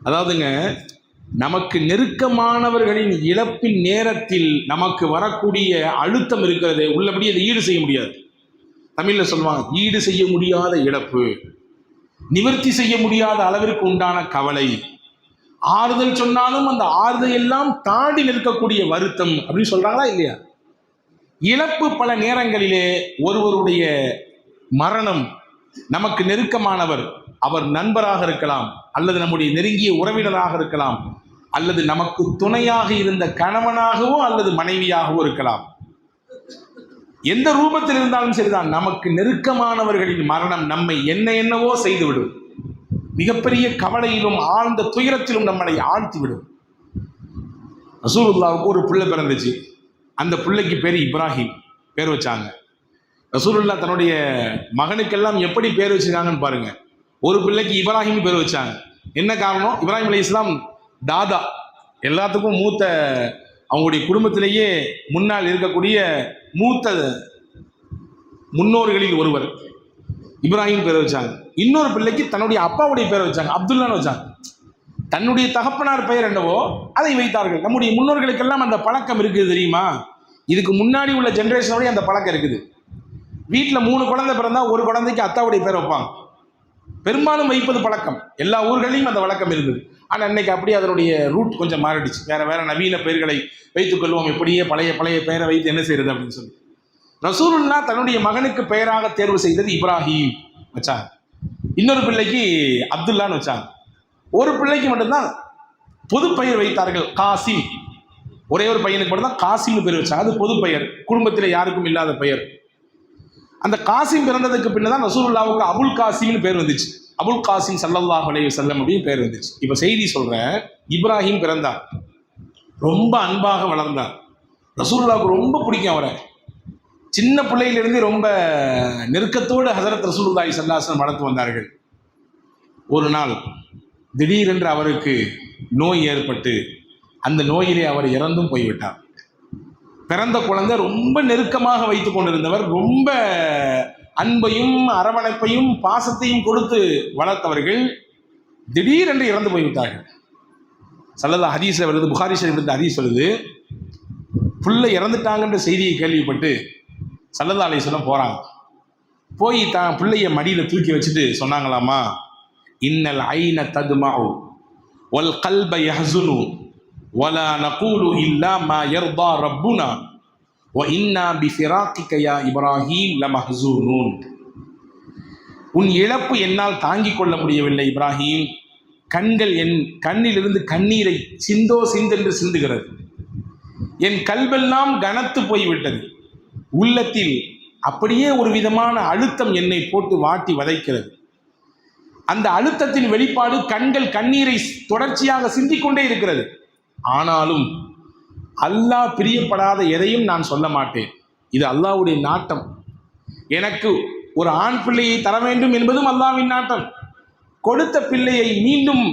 அதாவதுங்க, நமக்கு நெருக்கமானவர்களின் இழப்பின் நேரத்தில் நமக்கு வரக்கூடிய அழுத்தம் இருக்கிறது, உள்ளபடி அதை ஈடு செய்ய முடியாது. தமிழில் சொல்லுவாங்க, ஈடு செய்ய முடியாத இழப்பு, நிவர்த்தி செய்ய முடியாத அளவிற்கு உண்டான கவலை, ஆறுதல் சொன்னாலும் அந்த ஆறுதல் எல்லாம் தாண்டி நிற்கக்கூடிய வருத்தம் அப்படின்னு சொல்றாங்களா இல்லையா? இழப்பு பல நேரங்களிலே ஒருவருடைய மரணம் நமக்கு நெருக்கமானவர், அவர் நண்பராக இருக்கலாம், அல்லது நம்முடைய நெருங்கிய உறவினராக இருக்கலாம், அல்லது நமக்கு துணையாக இருந்த கணவனாகவோ அல்லது மனைவியாகவோ இருக்கலாம். எந்த ரூபத்தில் இருந்தாலும் சரிதான், நமக்கு நெருக்கமானவர்களின் மரணம் நம்மை என்னவோ செய்துவிடும். மிகப்பெரிய கவலையிலும் ஆழ்ந்த துயரத்திலும் நம்மளை ஆழ்த்திவிடும். ரசூலுல்லாவுக்கு ஒரு பிள்ளை பிறந்துச்சு. அந்த பிள்ளைக்கு பேர் இப்ராஹிம் பேர் வச்சாங்க. ரசூலுல்லாஹ் தன்னுடைய மகனுக்கெல்லாம் எப்படி பேர் வச்சிருக்காங்கன்னு பாருங்க. ஒரு பிள்ளைக்கு இப்ராஹிம் பேர் வச்சாங்க. என்ன காரணம்? இப்ராஹிம் அலைஹிஸ்ஸலாம் தாதா, எல்லாத்துக்கும் மூத்த, அவங்களுடைய குடும்பத்திலேயே முன்னால் இருக்கக்கூடிய மூத்த முன்னோர்களில் ஒருவர். இப்ராஹிம் பேர் வச்சாங்க. இன்னொரு பிள்ளைக்கு தன்னுடைய அப்பாவுடைய பேரை வச்சாங்க, அப்துல்லான்னு வச்சாங்க. தன்னுடைய தகப்பனார் பெயர் என்னவோ அதை வைத்தார்கள். நம்முடைய முன்னோர்களுக்கெல்லாம் அந்த பழக்கம் இருக்குது தெரியுமா? இதுக்கு முன்னாடி உள்ள ஜென்ரேஷனோடய அந்த பழக்கம் இருக்குது. வீட்டில் 3 குழந்தை பிறந்தா ஒரு குழந்தைக்கு அத்தாவுடைய பேர் வைப்பாங்க. பெரும்பாலும் வைப்பது பழக்கம். எல்லா ஊர்களையும் அந்த வழக்கம் இருந்தது. ஆனால் இன்னைக்கு அப்படியே அதனுடைய ரூட் கொஞ்சம் மாறிடுச்சு. வேற நவீன பெயர்களை வைத்துக் கொள்வோம், இப்படியே பழைய பெயரை வைத்து என்ன செய்யறது அப்படின்னு சொல்லி ரசூலுல்லாஹ் தன்னுடைய மகனுக்கு பெயராக தேர்வு செய்தது இப்ராஹிம் வச்சாங்க. இன்னொரு பிள்ளைக்கு அப்துல்லான்னு வச்சாங்க. ஒரு பிள்ளைக்கு மட்டும்தான் பொது பெயர் வைத்தார்கள், காசிம். ஒரே ஒரு பையனுக்கு மட்டும்தான் காசிம்னு பேர் வச்சாங்க. அது பொது பெயர், குடும்பத்தில் யாருக்கும் இல்லாத பெயர். அந்த காசிம் பிறந்ததுக்கு பின்னதான் ரசூலுல்லாஹ்வுக்கு அபுல் காசிம்னு பேர் வந்துச்சு. அபுல் காசிம் ஸல்லல்லாஹு அலைஹி வஸல்லம் அப்படின்னு பேர் வந்துச்சு. இப்போ செய்தி சொல்றேன், இப்ராஹிம் பிறந்தார், ரொம்ப அன்பாக வளர்ந்தார். ரசூலுல்லாஹ்வுக்கு ரொம்ப பிடிக்கும் அவரை. சின்ன பிள்ளையிலிருந்து ரொம்ப நெருக்கத்தோடு ஹஸரத் ரசூலுல்லாஹி ஸல்லல்லாஹு அலைஹி வஸல்லம் வளர்த்து வந்தார்கள். ஒரு நாள் திடீரென்று அவருக்கு நோய் ஏற்பட்டு அந்த நோயிலே அவர் இறந்தும் போய்விட்டார். பிறந்த குழந்தை ரொம்ப நெருக்கமாக வைத்துக் கொண்டிருந்தவர், ரொம்ப அன்பையும் அரவணைப்பையும் பாசத்தையும் கொடுத்து வளர்த்தவர்கள் திடீரென்று இறந்து போய்விட்டார்கள். ஸல்லல்லாஹு ஹதீஸ்ல வருது, புகாரி ஷரீஃப்ல ஹதீஸ் வருது, புள்ள இறந்துட்டாங்கன்ற செய்தியை கேள்விப்பட்டு ஸல்லல்லாஹு அலைஹி வஸல்லம் போறாங்க. போய் தான் பிள்ளைய மடியில் தூக்கி வச்சுட்டு சொன்னாங்களாமா, இன்னல் ஐன தத்மஉ வல் கல்ப யஹ்ஸுனு வலா நகூலு இல்லா மா யர்தா ரப்புனா வ இன்னா பிஃபிராகிக யா இப்ராஹீம் லமஹ்ஸூனூன். உன் இழப்பு என்னால் தாங்கிக் கொள்ள முடியவில்லை இப்ராஹிம். கண்கள் என் கண்ணிலிருந்து கண்ணீரை சிந்தென்று சிந்துகிறது. என் கல்வெல்லாம் கனத்து போய்விட்டது. உள்ளத்தில் அப்படியே ஒரு விதமான அழுத்தம் என்னை போட்டு வாட்டி வதைக்கிறது. அந்த அழுத்தத்தின் வெளிப்பாடு கண்கள் கண்ணீரை தொடர்ச்சியாக சிந்திக்கொண்டே இருக்கிறது. ஆனாலும் அல்லாஹ் பிரியப்படாத எதையும் நான் சொல்ல மாட்டேன். இது அல்லாஹ்வுடைய நாட்டம். எனக்கு ஒரு ஆண் பிள்ளையை தர வேண்டும் என்பதும் அல்லாஹ்வின் நாட்டம். கொடுத்த பிள்ளையை மீண்டும்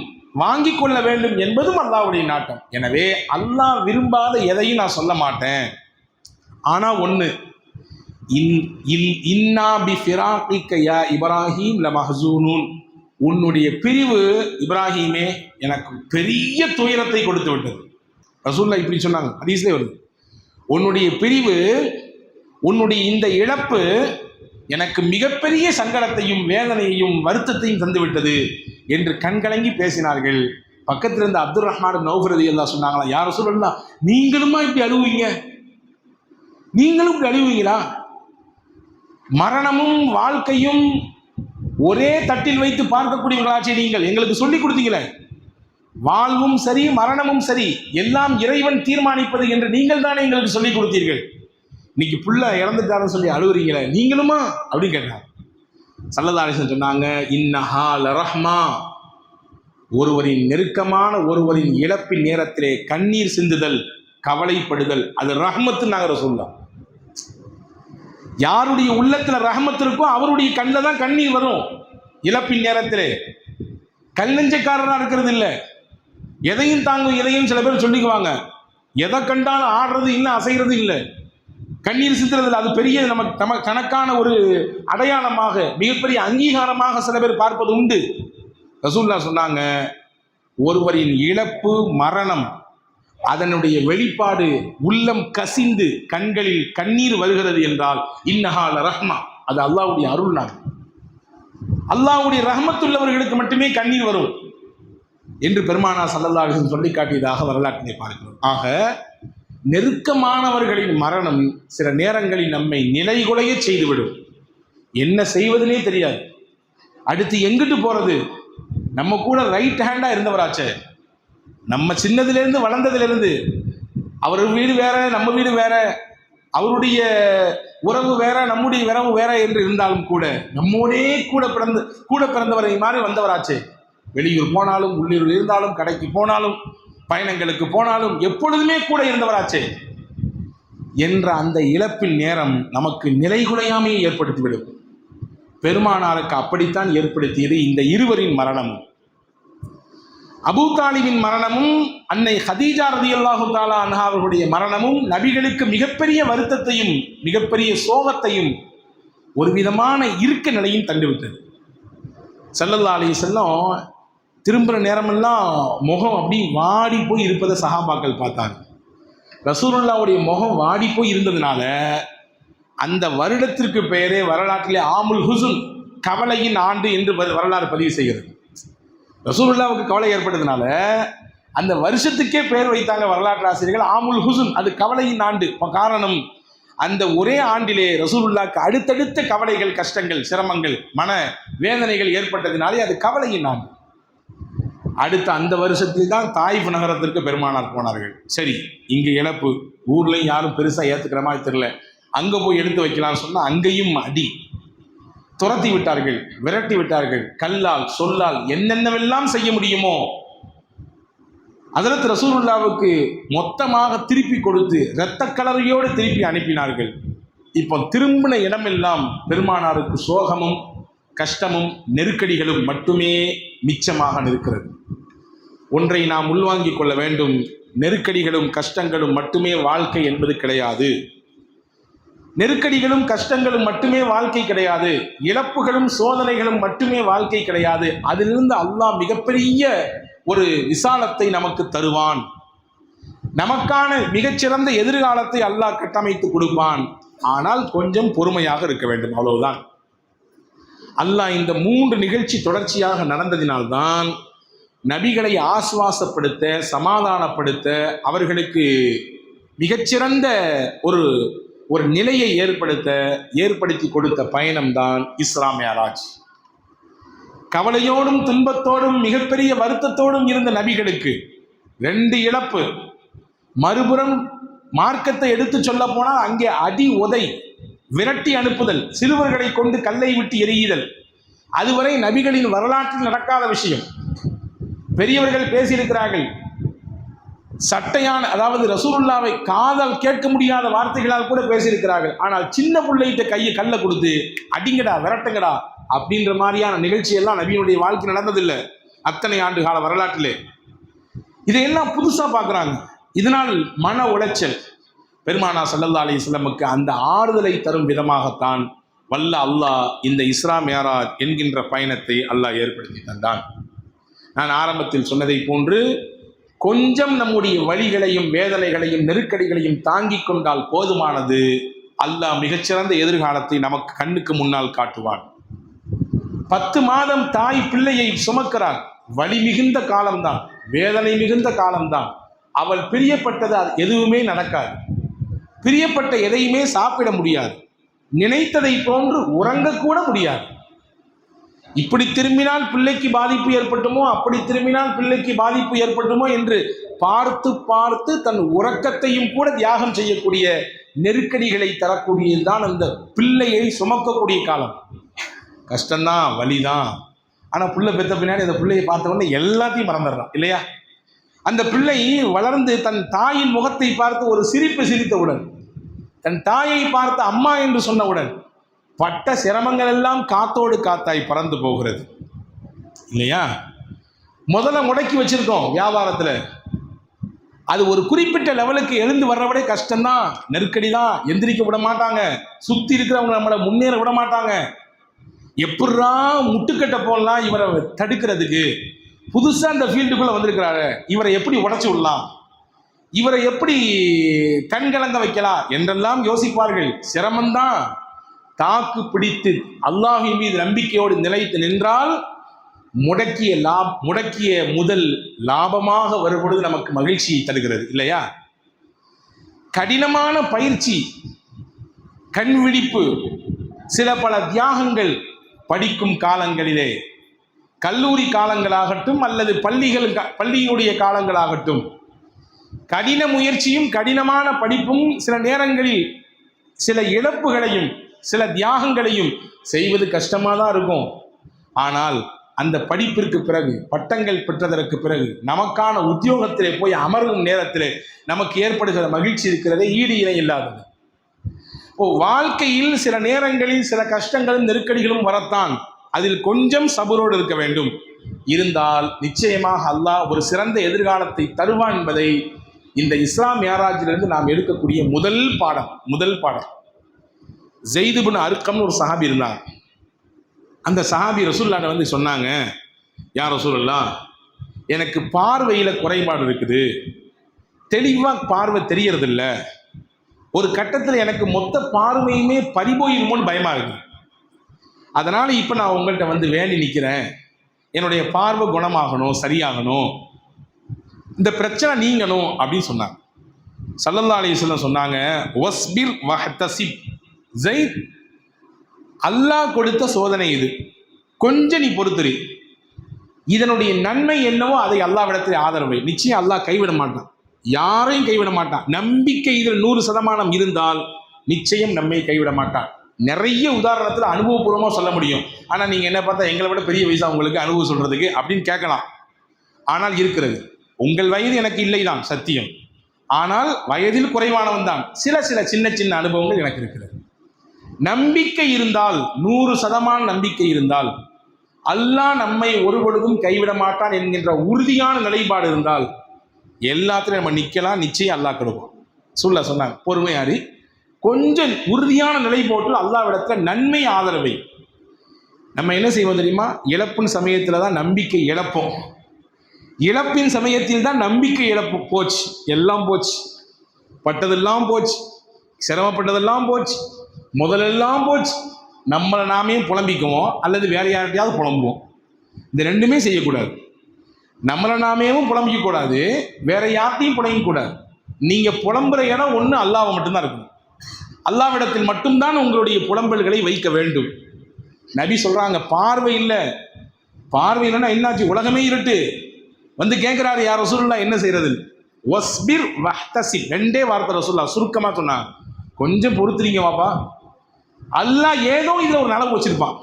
வாங்கி கொள்ள வேண்டும் என்பதும் அல்லாஹ்வுடைய நாட்டம். எனவே அல்லாஹ் விரும்பாத எதையும் நான் சொல்ல மாட்டேன். ஆனா ஒன்று, இன்னா பிஃபிராகிக யா இப்ராஹீம் லமஹ்ஸூனூன். உன்னுடைய பிரிவு இப்ராஹீமே எனக்கு பெரிய துயரத்தை கொடுத்து விட்டது. ரசூலுல்லாஹ் இப்படி சொன்னாங்க, ஹதீஸ்லே வருது, உன்னுடைய பிரிவு, உன்னுடைய இந்த இழப்பு எனக்கு மிகப்பெரிய சங்கடத்தையும் வேதனையையும் வருத்தத்தையும் தந்துவிட்டது என்று கண்கலங்கி பேசினார்கள். பக்கத்தில் இருந்த அப்துல் ரஹ்மான் நௌஃப் ரலியல்லாஹு சொன்னாங்களா, யா ரசூலல்லாஹ் நீங்களுமா இப்படி அழுவீங்க? நீங்களும் இப்படி அழுவீங்களா? மரணமும் வாழ்க்கையும் ஒரே தட்டில் வைத்து பார்க்கக்கூடியவர்களாச்சு நீங்கள். எங்களுக்கு சொல்லிக் கொடுத்தீங்களே, வாழ்வும் சரி மரணமும் சரி எல்லாம் இறைவன் தீர்மானிப்பது என்று நீங்கள் தானே எங்களுக்கு சொல்லிக் கொடுத்தீர்கள். இன்னைக்கு புள்ள இறந்துட்டாருன்னு சொல்லி அழுகுறீங்களே, நீங்களுமா அப்படின்னு கேட்டாங்க. ஸல்லல்லாஹு அலைஹி வஸல்லம் சொன்னாங்க, இன்னஹா லரஹ்மா. ஒருவரின் நெருக்கமான ஒருவரின் இழப்பின் நேரத்திலே கண்ணீர் சிந்துதல், கவலைப்படுதல், அது ரஹ்மத்து. நாங்கள் ரசூலுல்லாஹ், யாருடைய உள்ளத்துல ரஹ்மத் இருக்கோ அவருடைய கண்ணில் தான் கண்ணீர் வரும். இழப்பின் நேரத்திலே கல் நெஞ்சக்காரராக இருக்கிறது இல்லை, எதையும் தாங்கும் எதையும் சில பேர் சொல்லிக்குவாங்க. எதை கண்டாலும் ஆடுறது இல்லை, அசைகிறது இல்லை, கண்ணீர் சிந்துறது. அது பெரிய நம்ம கணக்கான ஒரு அடையாளமாக, மிகப்பெரிய அங்கீகாரமாக சில பேர் பார்ப்பது உண்டு. ரசூலுல்லாஹ் சொன்னாங்க, ஒருவரின் இழப்பு மரணம் அதனுடைய வெளிப்பாடு உள்ளம் கசிந்து கண்களில் கண்ணீர் வருகிறது என்றால் இன்னஹா லரஹ்மா, அது அல்லாஹ்வுடைய அருள். அல்லாஹ்வுடைய ரஹ்மத்துள்ளவர்களுக்கு மட்டுமே கண்ணீர் வரும் என்று பெருமானார் ஸல்லல்லாஹு அலைஹி வஸல்லம் சொல்லி காட்டியதாக வரலாற்றினை பார்க்கிறோம். ஆக நெருக்கமானவர்களின் மரணம் சில நேரங்களில் நம்மை நிலைகுலைய செய்துவிடும். என்ன செய்வதுனே தெரியாது. அடுத்து எங்கிட்டு போறது? நம்ம கூட ரைட் ஹேண்டா இருந்தவராச்சே, நம்ம சின்னதிலிருந்து வளர்ந்ததிலிருந்து அவர் வீடு வேற, நம்ம வீடு வேற, அவருடைய உறவு வேற, நம்முடைய உறவு வேற என்று இருந்தாலும் கூட நம்மோடே கூட பிறந்தவரை மாதிரி வந்தவராச்சே. வெளியூர் போனாலும், உள்ளூரில் இருந்தாலும், கடைக்கு போனாலும், பயணங்களுக்கு போனாலும் எப்பொழுதுமே கூட இருந்தவராச்சே என்ற அந்த இழப்பின் நேரம் நமக்கு நிலைகுலையாமையை ஏற்படுத்திவிடும். பெருமானாருக்கு அப்படித்தான் ஏற்படுத்தியது இந்த இருவரின் மரணமும். அபூ தாலிபின் மரணமும் அன்னை ஹதீஜா ரலியல்லாஹு தஆலா அன்ஹா அவர்களுடைய மரணமும் நபிகளுக்கு மிகப்பெரிய வருத்தத்தையும் மிகப்பெரிய சோகத்தையும் ஒரு விதமான இருக்க நிலையும் தந்துவிட்டது. ஸல்லல்லாஹு அலைஹி வஸல்லம் திரும்புகிற நேரமெல்லாம் முகம் அப்படி வாடி போய் இருப்பதை சஹாபாக்கள் பார்த்தாங்க. ரசூலுல்லாவுடைய முகம் வாடி போய் இருந்ததுனால அந்த வருடத்திற்கு பெயரே வரலாற்றிலே ஆமுல் ஹுசுன், கவலையின் ஆண்டு என்று வரலாறு பதிவு செய்கிறது. ரசூலுல்லாவுக்கு கவலை ஏற்பட்டதுனால அந்த வருஷத்துக்கே பெயர் வைத்தாங்க வரலாற்று ஆசிரியர்கள் ஆமுல் ஹுசுன், அது கவலையின் ஆண்டு. காரணம், அந்த ஒரே ஆண்டிலே ரசூலுல்லாவுக்கு அடுத்தடுத்த கவலைகள், கஷ்டங்கள், சிரமங்கள், மன வேதனைகள் ஏற்பட்டதினாலே அது கவலையின் ஆண்டு. அடுத்த அந்த வருஷத்தில் தான் தாயிஃப் நகரத்திற்கு பெருமானார் போனார்கள். சரி, இங்கே இழப்பு, ஊர்லையும் யாரும் பெருசாக ஏற்றுக்கிற மாதிரி தெரியல, அங்கே போய் எடுத்து வைக்கலாம்னு சொன்னால் அங்கேயும் அடி, துரத்தி விட்டார்கள், விரட்டி விட்டார்கள், கல்லால் சொல்லால் என்னென்னவெல்லாம் செய்ய முடியுமோ ஹஜ்ரத் ரசூலுல்லாவுக்கு மொத்தமாக திருப்பி கொடுத்து இரத்த கலரையோடு திருப்பி அனுப்பினார்கள். இப்போ திரும்பின இடமெல்லாம் பெருமானாருக்கு சோகமும் கஷ்டமும் நெருக்கடிகளும் மட்டுமே மிச்சமாக நிற்கிறது. ஒன்றை நாம் உள்வாங்கிக் கொள்ள வேண்டும், நெருக்கடிகளும் கஷ்டங்களும் மட்டுமே வாழ்க்கை என்பது கிடையாது. நெருக்கடிகளும் கஷ்டங்களும் மட்டுமே வாழ்க்கை கிடையாது. இழப்புகளும் சோதனைகளும் மட்டுமே வாழ்க்கை கிடையாது. அதிலிருந்து அல்லாஹ் மிகப்பெரிய ஒரு விசாலத்தை நமக்கு தருவான். நமக்கான மிகச்சிறந்த எதிர்காலத்தை அல்லாஹ் கட்டமைத்து கொடுப்பான். ஆனால் கொஞ்சம் பொறுமையாக இருக்க வேண்டும், அவ்வளவுதான். அல்லாஹ் இந்த 3 நிகழ்ச்சி தொடர்ச்சியாக நடந்ததினால்தான் நபிகளை ஆசுவாசப்படுத்த, சமாதானப்படுத்த, அவர்களுக்கு மிகச்சிறந்த ஒரு நிலையை ஏற்படுத்தி கொடுத்த பயணம்தான் இஸ்ரா மிஅராஜ். கவலையோடும் துன்பத்தோடும் மிகப்பெரிய வருத்தத்தோடும் இருந்த நபிகளுக்கு 2 இழப்பு. மறுபுறம் மார்க்கத்தை எடுத்து சொல்ல போனால் அங்கே அடி உதை, விரட்டி அனுப்புதல், சிறுவர்களை கொண்டு கல்லை விட்டு எரியுதல், அதுவரை நபிகளின் வரலாற்றில் நடக்காத விஷயம். பெரியவர்கள் பேசியிருக்கிறார்கள், சட்டையான, அதாவது ரசூலுல்லாவை காதல் கேட்க முடியாத வார்த்தைகளால் கூட பேசியிருக்கிறார்கள். ஆனால் சின்ன பிள்ளைகிட்ட கையை கல்லை கொடுத்து அடிங்கடா, விரட்டுங்கடா அப்படின்ற மாதிரியான நிகழ்ச்சியெல்லாம் நபியினுடைய வாழ்க்கை நடந்ததில்லை அத்தனை ஆண்டு கால வரலாற்றிலே. இதையெல்லாம் புதுசாக பார்க்குறாங்க. இதனால் மன உளைச்சல். பெருமானா ஸல்லல்லாஹு அலைஹி வஸல்லமுக்கு அந்த ஆறுதலை தரும் விதமாகத்தான் வல்ல அல்லாஹ் இந்த இஸ்ரா மிஅராஜ் என்கின்ற பயணத்தை அல்லாஹ் ஏற்படுத்தி தந்தான். நான் ஆரம்பத்தில் சொன்னதை போன்று கொஞ்சம் நம்முடைய வலிகளையும் வேதனைகளையும் நெருக்கடிகளையும் தாங்கிக் கொண்டால் போதுமானது. அல்லாஹ் மிகச்சிறந்த எதிர்காலத்தை நமக்கு கண்ணுக்கு முன்னால் காட்டுவான். 10 மாதம் தாய் பிள்ளையை சுமக்கிறார். வலி மிகுந்த காலம்தான், வேதனை மிகுந்த காலம்தான். அவள் பிரியப்பட்டது எதுவுமே நடக்காது. பிரியப்பட்ட எதையுமே சாப்பிட முடியாது. நினைத்ததை போன்று உறங்கக்கூட முடியாது. இப்படி திரும்பினால் பிள்ளைக்கு பாதிப்பு ஏற்பட்டுமோ, அப்படி திரும்பினால் பிள்ளைக்கு பாதிப்பு ஏற்பட்டுமோ என்று பார்த்து பார்த்து தன் உறக்கத்தையும் கூட தியாகம் செய்யக்கூடிய நெருக்கடிகளை தரக்கூடியதுதான் அந்த பிள்ளையை சுமக்கக்கூடிய காலம். கஷ்டம்தான், வலிதான். ஆனால் பிள்ளை பெற்ற பின்னாடி அந்த பிள்ளையை பார்த்த உடனே எல்லாத்தையும் மறந்துடுறான் இல்லையா? அந்த பிள்ளை வளர்ந்து தன் தாயின் முகத்தை பார்த்து ஒரு சிரிப்பு சிரித்தவுடன், தன் தாயை பார்த்து அம்மா என்று சொன்னவுடன் பட்ட சிரமங்கள் எல்லாம் காத்தோடு காத்தாய் பறந்து போகிறது இல்லையா? முதல்ல முடக்கி வச்சிருக்கோம் வியாபாரத்தில், அது ஒரு குறிப்பிட்ட லெவலுக்கு எழுந்து வர்றவடே கஷ்டம்தான், நெருக்கடி தான், எந்திரிக்க விட மாட்டாங்க, சுற்றி இருக்கிறவங்க நம்மளை முன்னேற விட மாட்டாங்க. எப்படா முட்டுக்கட்டை போடலாம் இவரை தடுக்கிறதுக்கு, புதுசாக இந்த ஃபீல்டுக்குள்ளே வந்திருக்கிறாரு, இவரை எப்படி உடச்சி விடலாம், இவரை எப்படி கண்கலங்க வைக்கலாம் என்றெல்லாம் யோசிப்பார்கள். சிரமம்தான். தாக்கு பிடித்து அல்லாஹ்வின் மீது நம்பிக்கையோடு நிலைத்து நின்றால் முடக்கிய முதல் லாபமாக வரும்பொழுது நமக்கு மகிழ்ச்சியை தருகிறது இல்லையா? கடினமான பயிற்சி, கண் விழிப்பு, சில பல தியாகங்கள் படிக்கும் காலங்களிலே, கல்லூரி காலங்களாகட்டும் அல்லது பள்ளியினுடைய காலங்களாகட்டும், கடின முயற்சியும் கடினமான படிப்பும் சில நேரங்களில் சில இழப்புகளையும் சில தியாகங்களையும் செய்வது கஷ்டமாக தான் இருக்கும். ஆனால் அந்த படிப்பிற்கு பிறகு, பட்டங்கள் பெற்றதற்கு பிறகு, நமக்கான உத்தியோகத்திலே போய் அமர்வும் நேரத்திலே நமக்கு ஏற்படுகிற மகிழ்ச்சி இருக்கிறதே ஈடு இணை இல்லாதது. வாழ்க்கையில் சில நேரங்களில் சில கஷ்டங்களும் நெருக்கடிகளும் வரத்தான், அதில் கொஞ்சம் சபரோடு இருக்க வேண்டும். இருந்தால் நிச்சயமாக அல்லாஹ் ஒரு சிறந்த எதிர்காலத்தை தருவான் என்பதை இந்த இஸ்லாம் மிஅராஜிலிருந்து நாம் எடுக்கக்கூடிய முதல் பாடம். ஸெய்த் இப்னு அர்கம்னு ஒரு சஹாபி இருந்தார். அந்த சஹாபி ரசூலுல்லாஹ்ட்ட வந்து சொன்னாங்க, யா ரசூலுல்லாஹ், எனக்கு பார்வையில் குறைபாடு இருக்குது, தெளிவாக பார்வை தெரியறதில்ல, ஒரு கட்டத்தில் எனக்கு மொத்த பார்வையுமே பறிபோயிருமோன்னு பயமாக இருக்குது. அதனால் இப்போ நான் உங்கள்கிட்ட வந்து வேண்டி நிற்கிறேன், என்னுடைய பார்வை குணமாகணும், சரியாகணும், இந்த பிரச்சனை நீங்கணும் அப்படின்னு சொன்னாங்க. ஸல்லல்லாஹு அலைஹி வஸல்லம் சொன்னாங்க, வஸ்பிர் வஹ்தசிப், ஸெய்த், அல்லாஹ் கொடுத்த சோதனை இது, கொஞ்சம் நீ பொறுத்துரு, இதனுடைய நன்மை என்னவோ அதை அல்லாஹ்விடத்தில் ஆதரவை, நிச்சயம் அல்லாஹ் கைவிட மாட்டான், யாரையும் கைவிட மாட்டான். நம்பிக்கை இதில் 100% இருந்தால் நிச்சயம் நம்மை கைவிட மாட்டான். நிறைய உதாரணத்தில் அனுபவபூர்வமாக சொல்ல முடியும். ஆனால் நீங்கள் என்ன பார்த்தா எங்களை விட பெரிய வயசா உங்களுக்கு அனுபவம் சொல்கிறதுக்கு அப்படின்னு கேட்கலாம். ஆனால் இருக்கிறது, உங்கள் வயது எனக்கு இல்லைதான் சத்தியம், ஆனால் வயதில் குறைவானவன் தான். சில சின்ன அனுபவங்கள் எனக்கு இருக்கிறது. நம்பிக்கை இருந்தால், 100% நம்பிக்கை இருந்தால், அல்லாஹ் நம்மை ஒரு பொழுதும் கைவிட மாட்டான் என்கின்ற உறுதியான நிலைப்பாடு இருந்தால் எல்லாத்திலையும் நம்ம நிற்கலாம், நிச்சயம் அல்லாஹ் கொடுக்கும். சொன்னாங்க, பொறுமையாரி கொஞ்சம் உறுதியான நிலை போட்டு அல்லாஹ்விடத்தில் நன்மை ஆதரவை. நம்ம என்ன செய்வோம் தெரியுமா? இழப்பின் சமயத்தில் தான் நம்பிக்கை இழப்போம், இழப்பின் சமயத்தில் தான் நம்பிக்கை இழப்பு. போச்சு, எல்லாம் போச்சு, பட்டதெல்லாம் போச்சு, சிரமப்பட்டதெல்லாம் போச்சு, முதலெல்லாம் போச்சு. நம்மளை நாமே புலம்பிக்குவோம் அல்லது வேற யார்கிட்டையாவது புலம்புவோம். இந்த ரெண்டுமே செய்யக்கூடாது. நம்மளை நாமேவும் புலம்பிக்கக்கூடாது, வேற யார்ட்டையும் புலம்பிக்கக்கூடாது. நீங்கள் புலம்புற இடம் ஒன்று அல்லாஹ் மட்டும்தான் இருக்கும். அல்லாஹ்விடத்தில் மட்டும்தான் உங்களுடைய புலம்பல்களை வைக்க வேண்டும். நபி சொல்கிறாங்க, பார்வை இல்லைன்னா என்னாச்சு? உலகமே இருட்டு. வந்து கேட்குறாரு, யார் ரசூலுல்லாஹ் என்ன செய்கிறது? வஸ்பிர் வஹ்தசிப், 2 வார்த்தை ரசூலுல்லாஹ் சுருக்கமாக சொன்னாங்க. கொஞ்சம் பொறுத்துறீங்க வாப்பா, அல்லாஹ் ஏதோ இதில் ஒரு நலவு வச்சிருப்பான்.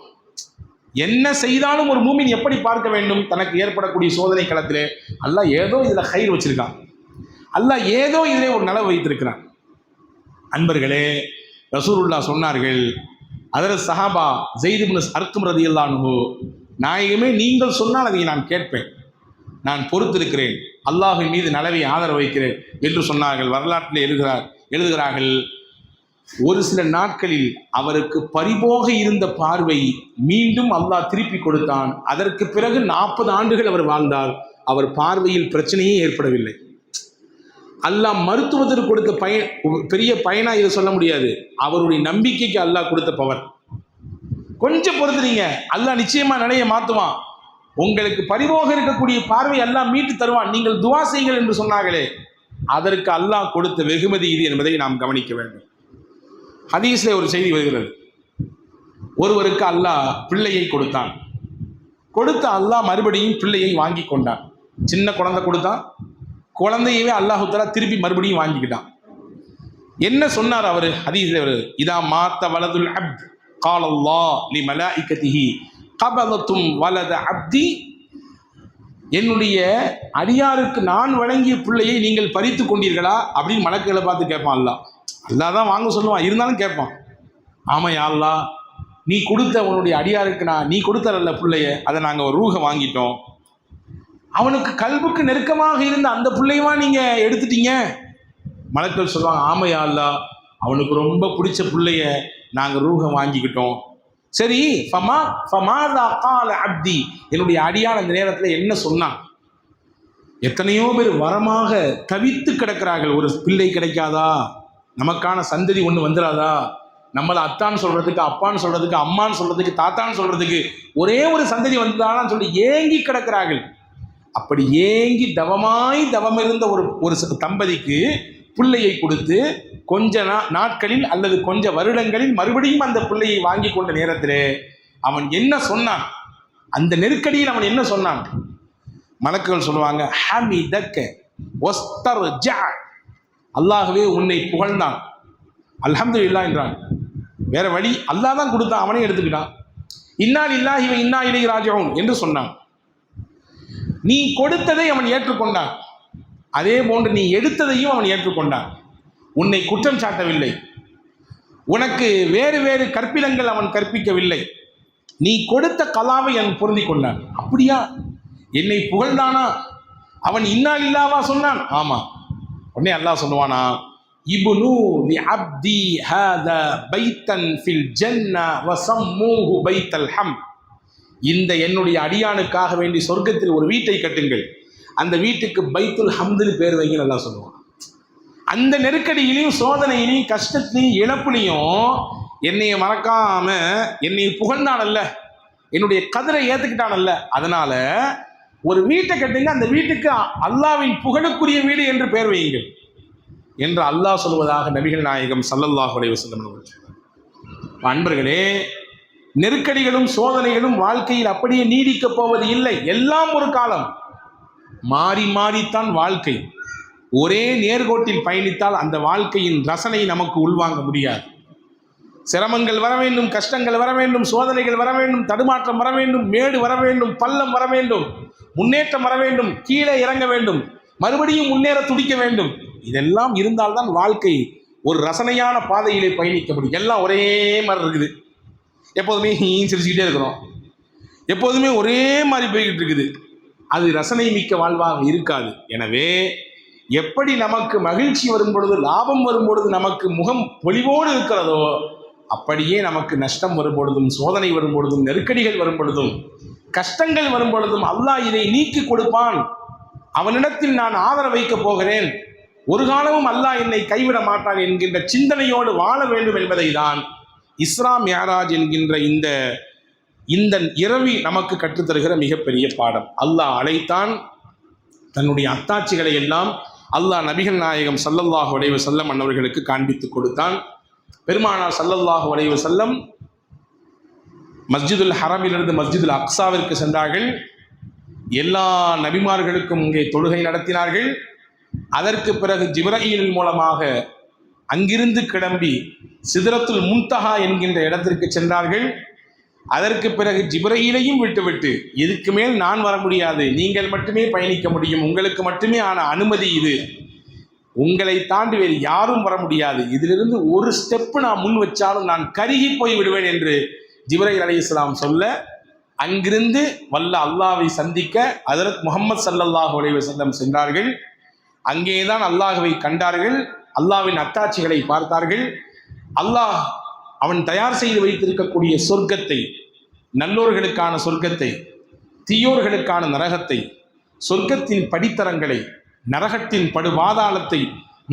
என்ன செய்தாலும் ஒரு மூமின் எப்படி பார்க்க வேண்டும்? தனக்கு ஏற்படக்கூடிய சோதனை களத்திலே அல்லாஹ் ஏதோ இதில் ஹைர் வச்சிருக்கான், அல்லாஹ் ஏதோ இதிலே ஒரு நலவு வைத்திருக்கிறான். அன்பர்களே, ரசூலுல்லாஹ் சொன்னார்கள், ஹஜ்ரத் சஹாபா ஸெய்த் இப்னு அர்கம் ரலியல்லாஹு அன்ஹு, நாயகமே நீங்கள் சொன்னால் அதை நான் கேட்பேன், நான் பொறுத்திருக்கிறேன், அல்லாஹ்வின் மீது நலவை ஆதரவு வைக்கிறேன் என்று சொன்னார்கள். வரலாற்றில் எழுதுகிறார்கள், ஒரு சில நாட்களில் அவருக்கு பறிபோக இருந்த பார்வை மீண்டும் அல்லாஹ் திருப்பி கொடுத்தான். அதற்கு பிறகு 40 ஆண்டுகள் அவர் வாழ்ந்தார். அவர் பார்வையில் பிரச்சனையே ஏற்படவில்லை. அல்லாஹ் மருத்துவத்திற்கு கொடுத்த பெரிய பயனா இதை சொல்ல முடியாது, அவருடைய நம்பிக்கைக்கு அல்லாஹ் கொடுத்த பவர். கொஞ்சம் பொறுத்துறீங்க, அல்லாஹ் நிச்சயமா நிலையை மாற்றுவான். உங்களுக்கு பரிபோக இருக்கக்கூடிய பார்வை அல்லாஹ் மீட்டு தருவான். நீங்கள் துவா செய்யுங்கள் என்று சொன்னார்களே, அதற்கு அல்லாஹ் கொடுத்த வெகுமதி இது என்பதை நாம் கவனிக்க வேண்டும். ஹதீஸ்ல ஒரு செய்தி வருகிறது, ஒருவருக்கு அல்லாஹ் பிள்ளையை கொடுத்தான். கொடுத்த அல்லாஹ் மறுபடியும் பிள்ளையை வாங்கி கொண்டான். சின்ன குழந்தை கொடுத்தான், குழந்தையவே அல்லாஹு தஆலா திருப்பி மறுபடியும் வாங்கிக்கிட்டான். என்ன சொன்னார் அவர் ஹதீஸ்ல? இதா மாத்த வலதுல் அப்த் قال الله لملائكته قبضتم ولد عبدي, என்னுடைய அடியாருக்கு நான் வழங்கிய பிள்ளையை நீங்கள் பறித்து கொண்டீர்களா அப்படின்னு மலக்குகளை பார்த்து கேட்பான். அல்லாஹ் தான் வாங்க சொல்லுவான், இருந்தாலும் கேட்பான். ஆமா யா அல்லாஹ், நீ கொடுத்த உன்னுடைய அடியாருக்கு நீ கொடுத்தரல்ல பிள்ளைய, அதை நாங்கள் ஒரு ரூஹ வாங்கிட்டோம். அவனுக்கு கல்புக்கு நெருக்கமாக இருந்த அந்த பிள்ளையவா நீங்க எடுத்துட்டீங்க? மலக்குகள் சொல்லுவாங்க, ஆமா யா அல்லாஹ், அவனுக்கு ரொம்ப பிடிச்ச பிள்ளைய நாங்கள் ரூஹ வாங்கிக்கிட்டோம். சரி, ஃபமாதா கால அப்தி, என்னுடைய அடியான் அந்த நேரத்தில் என்ன சொன்னான்? எத்தனையோ பேர் வரமாக தவித்து கிடக்கிறார்கள். ஒரு பிள்ளை கிடைக்காதா, நமக்கான சந்ததி ஒன்று வந்துடாதா, நம்மளை அத்தான்னு சொல்றதுக்கு, அப்பான்னு சொல்றதுக்கு, அம்மான்னு சொல்றதுக்கு, தாத்தான்னு சொல்றதுக்கு ஒரே ஒரு சந்ததி வந்துதான்னு சொல்லி ஏங்கி கிடக்கிறார்கள். அப்படி ஏங்கி தவமிருந்த ஒரு தம்பதிக்கு பிள்ளையை கொடுத்து கொஞ்ச நாட்களில் அல்லது கொஞ்ச வருடங்களில் மறுபடியும் அந்த பிள்ளையை வாங்கி கொண்ட நேரத்திலே அவன் என்ன சொன்னான், அந்த நெருக்கடியில் அவன் என்ன சொன்னான்? மலக்குகள் சொல்லுவாங்க, ஹமிதக்க வஸ்தர்ஜா, அல்லாஹ்வே உன்னை புகழ்ந்தான், அல்ஹம்துலில்லாஹ் என்றான். வேற வழி, அல்லாஹ் தான் கொடுத்தான், அவனே எடுத்துக்கிட்டான். இன்னா லில்லாஹி வ இன்னா இலைஹி ராஜிஊன் என்று சொன்னான். நீ கொடுத்ததை அவன் ஏற்றுக்கொண்டான், அதே போன்று நீ எடுத்ததையும் அவன் ஏற்றுக்கொண்டான். உன்னை குற்றம் சாட்டவில்லை, உனக்கு வேறு வேறு கற்பிலங்கள் அவன் கற்பிக்கவில்லை. நீ கொடுத்த கலாவை அவன் பொருந்தி கொண்டான். அப்படியா, என்னை புகழ்ந்தானா? அவன் இன்னா லில்லாஹ்வா சொன்னான்? ஆமா. உடனே அல்லாஹ் சொல்லுவானா, இப்னு லி அப்தி ஹாதா பைத்தன் ஃபில் ஜன்னா வ சம்மூஹு பைத்தல் ஹம். இந்த என்னுடைய அடியானுக்காக வேண்டி சொர்க்கத்தில் ஒரு வீட்டை கட்டுங்கள், அந்த வீட்டுக்கு பைத்துல் ஹம்துன்னு பேர் வைங்க நல்லா சொல்லுவான். அந்த நெருக்கடியிலையும் சோதனையிலையும் கஷ்டத்திலையும் இழப்புலையும் என்னைய மறக்காம என்னை புகழ்ந்தானல்ல, என்னுடைய கதிரை ஏத்துக்கிட்டானல்ல, அதனால ஒரு வீட்டை கட்டுங்க, அந்த வீட்டுக்கு அல்லாஹ்வின் புகழுக்குரிய வீடு என்று பெயர் வையுங்கள் என்று அல்லாஹ் சொல்வதாக நபிகள் நாயகம் ஸல்லல்லாஹு அலைஹி வஸல்லம் அவர்கள் சொன்னார். அன்பர்களே, நெருக்கடிகளும் சோதனைகளும் வாழ்க்கையில் அப்படியே நீடிக்கப் போவது இல்லை. எல்லாம் ஒரு காலம், மாறி மாறித்தான் வாழ்க்கை. ஒரே நேர்கோட்டில் பயணித்தால் அந்த வாழ்க்கையின் ரசனை நமக்கு உள்வாங்க முடியாது. சிரமங்கள் வர வேண்டும், கஷ்டங்கள் வர வேண்டும், சோதனைகள் வர வேண்டும், தடுமாற்றம் வர வேண்டும், மேடு வர வேண்டும், பள்ளம் வர வேண்டும், முன்னேற்றம் வர வேண்டும், கீழே இறங்க வேண்டும், மறுபடியும் முன்னேற துடிக்க வேண்டும். இதெல்லாம் இருந்தால்தான் வாழ்க்கை ஒரு ரசனையான பாதையிலே பயணிக்க முடியும். எல்லாம் ஒரே மாதிரி இருக்குது, எப்போதுமே சிரிச்சுக்கிட்டே இருக்கிறோம், எப்போதுமே ஒரே மாதிரி போய்கிட்டு இருக்குது, அது ரசனை மிக்க வாழ்வாக இருக்காது. எனவே எப்படி நமக்கு மகிழ்ச்சி வரும் பொழுது, லாபம் வரும் பொழுது நமக்கு முகம் பொலிவோடு இருக்கிறதோ, அப்படியே நமக்கு நஷ்டம் வரும் பொழுதும், சோதனை வரும் பொழுதும், நெருக்கடிகள் வரும் பொழுதும், கஷ்டங்கள் வரும் பொழுதும் அல்லாஹ் இதை நீக்கி கொடுப்பான். அவனிடத்தில் நான் ஆதரவு வைக்கப் போகிறேன், ஒரு காலமும் அல்லாஹ் என்னை கைவிட மாட்டான் என்கின்ற சிந்தனையோடு வாழ வேண்டும் என்பதை தான் இஸ்ரா மிஅராஜ் என்கின்ற இந்த இரவி நமக்கு கற்றுத்தருகிற மிகப்பெரிய பாடம். அல்லாஹ் அழைத்தான், தன்னுடைய அத்தாட்சிகளை எல்லாம் அல்லாஹ் நபிகள் நாயகம் ஸல்லல்லாஹு அலைஹி வஸல்லம் அன்னவர்களுக்கு காண்பித்து கொடுத்தான். பெருமானார் ஸல்லல்லாஹு அலைஹி வஸல்லம் மஸ்ஜிதுல் ஹரமிலிருந்து மஸ்ஜிதுல் அக்ஸாவிற்கு சென்றார்கள். எல்லா நபிமார்களுக்கும் இங்கே தொழுகை நடத்தினார்கள். அதற்கு பிறகு ஜிப்ரீல் மூலமாக அங்கிருந்து கிளம்பி சிதறத்துல் முன்தஹா என்கின்ற இடத்திற்கு சென்றார்கள். அதற்கு பிறகு ஜிப்ரீலையும் விட்டுவிட்டு, இதுக்கு மேல் நான் வர முடியாது, நீங்கள் மட்டுமே பயணிக்க முடியும், உங்களுக்கு மட்டுமே ஆன அனுமதி இது, உங்களை தாண்டி வேறு யாரும் வர முடியாது, இதிலிருந்து ஒரு ஸ்டெப்பு நான் முன் வச்சாலும் நான் கருகி போய் விடுவேன் என்று ஜிப்ரீல் அலைஹிஸ்ஸலாம் சொல்ல, அங்கிருந்து வல்ல அல்லாஹ்வை சந்திக்க ஹஜ்ரத் முஹம்மது ஸல்லல்லாஹு அலைஹி வஸல்லம் சென்றார்கள். அங்கேதான் அல்லாஹ்வை கண்டார்கள், அல்லாஹ்வின் அத்தாட்சிகளை பார்த்தார்கள். அல்லாஹ் அவன் தயார் செய்து வைத்திருக்கக்கூடிய சொர்க்கத்தை, நல்லோர்களுக்கான சொர்க்கத்தை, தீயோர்களுக்கான நரகத்தை, சொர்க்கத்தின் படித்தரங்களை, நரகத்தின் படுபாதாளத்தை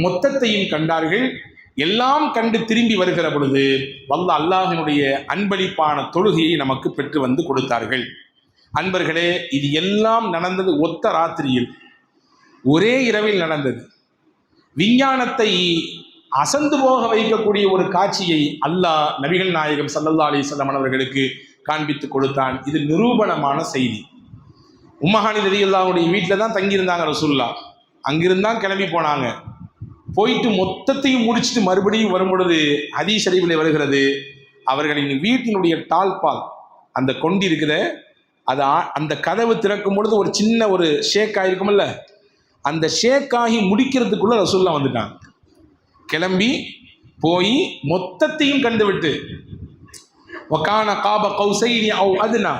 மொத்தத்தையும் கண்டார்கள். எல்லாம் கண்டு திரும்பி வருகிற பொழுது வல்ல அல்லாஹினுடைய அன்பளிப்பான தொழுகையை நமக்கு பெற்று வந்து கொடுத்தார்கள். அன்பர்களே, இது எல்லாம் நடந்தது ஒத்த ராத்திரியில், ஒரே இரவில் நடந்தது. விஞ்ஞானத்தை அசந்து போக வைக்கக்கூடிய ஒரு காட்சியை அல்லாஹ் நபிகள் நாயகம் ஸல்லல்லாஹு அலைஹி வஸல்லம் அவர்களுக்கு காண்பித்து கொடுத்தான். இது நிரூபணமான செய்தி. உம்மஹானி ரலியல்லாஹுடைய வீட்டில் தான் தங்கியிருந்தாங்க ரசூலுல்லாஹ். அங்கிருந்தான் கிளம்பி போனாங்க. போயிட்டு மொத்தத்தையும் முடிச்சுட்டு மறுபடியும் வரும் பொழுது ஹதீஸ் ஷரீஃபில் வருகிறது, அவர்களின் வீட்டினுடைய டால்பால், அந்த கொண்டு இருக்கிற அது அந்த கதவு திறக்கும் பொழுது ஒரு சின்ன ஒரு ஷேக் ஆகிருக்கும்ல, அந்த ஷேக் ஆகி முடிக்கிறதுக்குள்ள ரசூலுல்லாஹ் வந்துட்டாங்க. கிளம்பி போய் மொத்தத்தையும் கண்டுவிட்டு, வகான காப கௌசைனி அவ் அதுனா,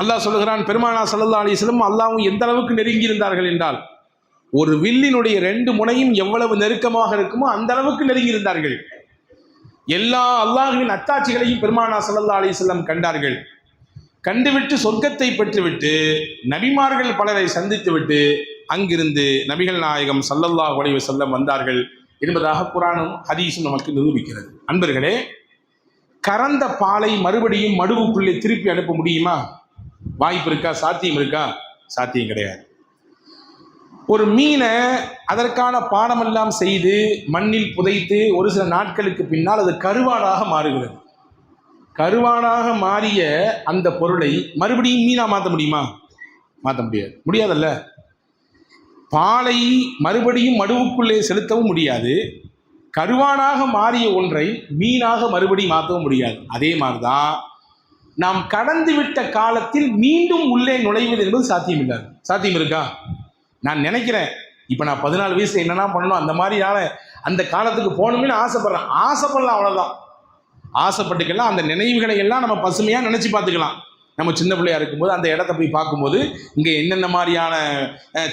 அல்லாஹ் சொல்லுகிறான், பெருமானார் ஸல்லல்லாஹு அலைஹி வஸல்லம் அல்லாஹ்வும் எந்த அளவுக்கு நெருங்கி இருந்தார்கள் என்றால், ஒரு வில்லினுடைய 2 முனையும் எவ்வளவு நெருக்கமாக இருக்குமோ அந்த அளவுக்கு நெருங்கி இருந்தார்கள். எல்லா அல்லாஹ்வின் அத்தாட்சிகளையும் பெருமானார் ஸல்லல்லாஹு அலைஹி வஸல்லம் கண்டார்கள். கண்டுவிட்டு சொர்க்கத்தை பெற்றுவிட்டு நபிமார்கள் பலரை சந்தித்துவிட்டு அங்கிருந்து நபிகள் நாயகம் ஸல்லல்லாஹு அலைஹி வஸல்லம் வந்தார்கள் என்பதாக குர்ஆனும் ஹதீஸும் நமக்கு நிரூபிக்கிறது. அன்பர்களே, கறந்த பாலை மறுபடியும் மடுவுக்குள்ளே திருப்பி அனுப்ப முடியுமா? வாய்ப்பு இருக்கா? சாத்தியம் இருக்கா? சாத்தியம் கிடையாது. ஒரு மீனை அதற்கான பாடமெல்லாம் செய்து மண்ணில் புதைத்து ஒரு சில நாட்களுக்கு பின்னால் அது கருவாடாக மாறுகிறது. கருவாடாக மாறிய அந்த பொருளை மறுபடியும் மீனா மாற்ற முடியுமா? மாற்ற முடியாது, முடியாதல்ல. பாலை மறுபடியும் மடுவுக்குள்ளே செலுத்தவும் முடியாது. கருவாடாக மாறிய ஒன்றை மீனாக மறுபடியும் மாற்றவும் முடியாது. அதே மாதிரிதான் நாம் கடந்து விட்ட காலத்தில் மீண்டும் உள்ளே நுழைவது என்பது சாத்தியம் இல்லாது. சாத்தியம் இருக்கா? நான் நினைக்கிறேன், இப்போ நான் 14 வயசுல என்னென்ன பண்ணணும் அந்த மாதிரியான அந்த காலத்துக்கு போகணும்னு ஆசைப்படுறேன். ஆசைப்படலாம், அவ்வளோதான். ஆசைப்பட்டுக்கலாம். அந்த நினைவுகளை எல்லாம் நம்ம பசுமையாக நினச்சி பார்த்துக்கலாம். நம்ம சின்ன பிள்ளையா இருக்கும்போது அந்த இடத்த போய் பார்க்கும்போது இங்கே என்னென்ன மாதிரியான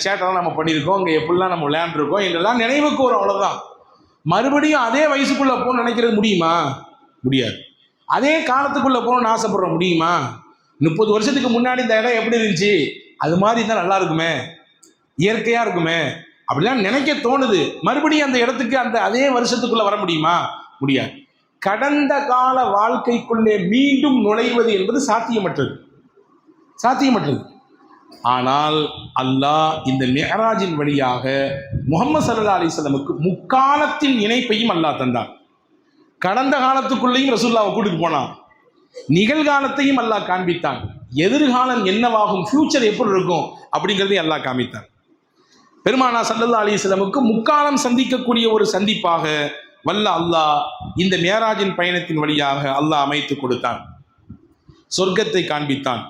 சேட்டெல்லாம் நம்ம பண்ணியிருக்கோம், இங்கே எப்படிலாம் நம்ம விளையாண்டுருக்கோம் என்றெல்லாம் நினைவுக்கு வரும், அவ்வளோதான். மறுபடியும் அதே வயசுக்குள்ளே போகணும்னு நினைக்கிறது முடியுமா? முடியாது. அதே காலத்துக்குள்ளே போகணும்னு ஆசைப்படுற முடியுமா? 30 வருஷத்துக்கு முன்னாடி இந்த இடம் எப்படி இருந்துச்சு, அது மாதிரி இருந்தால் நல்லா இருக்குமே, இயற்கையாக இருக்குமே, அப்படிலாம் நினைக்க தோணுது. மறுபடியும் அந்த இடத்துக்கு அந்த அதே வருஷத்துக்குள்ளே வர முடியுமா? முடியாது. கடந்த கால வாழ்க்கைக்குள்ளே மீண்டும் நுழைவது என்பது சாத்தியமற்றது, சாத்தியமற்றது. ஆனால் அல்லாஹ் இந்த மிஅராஜின் வழியாக முஹம்மது ஸல்லல்லாஹு அலைஹி வஸல்லமுக்கு முக்காலத்தின் இணைப்பையும் அல்லாஹ் தந்தான். கடந்த காலத்துக்குள்ளேயும் ரசூலுல்லாஹ்வை கூட்டிட்டு போனான், நிகழ்காலத்தையும் அல்லாஹ் காண்பித்தான், எதிர்காலம் என்னவாகும், ஃபியூச்சர் எப்படி இருக்கும் அப்படிங்கிறதையும் அல்லாஹ் காமித்தான். பெருமானா ஸல்லல்லாஹு அலைஹி வஸல்லமுக்கு முக்காலம் சந்திக்கக்கூடிய ஒரு சந்திப்பாக வல்ல அல்லாஹ் இந்த மிஅராஜின் பயணத்தின் வழியாக அல்லாஹ் அமைத்து கொடுத்தான். சொர்க்கத்தை காண்பித்தான்,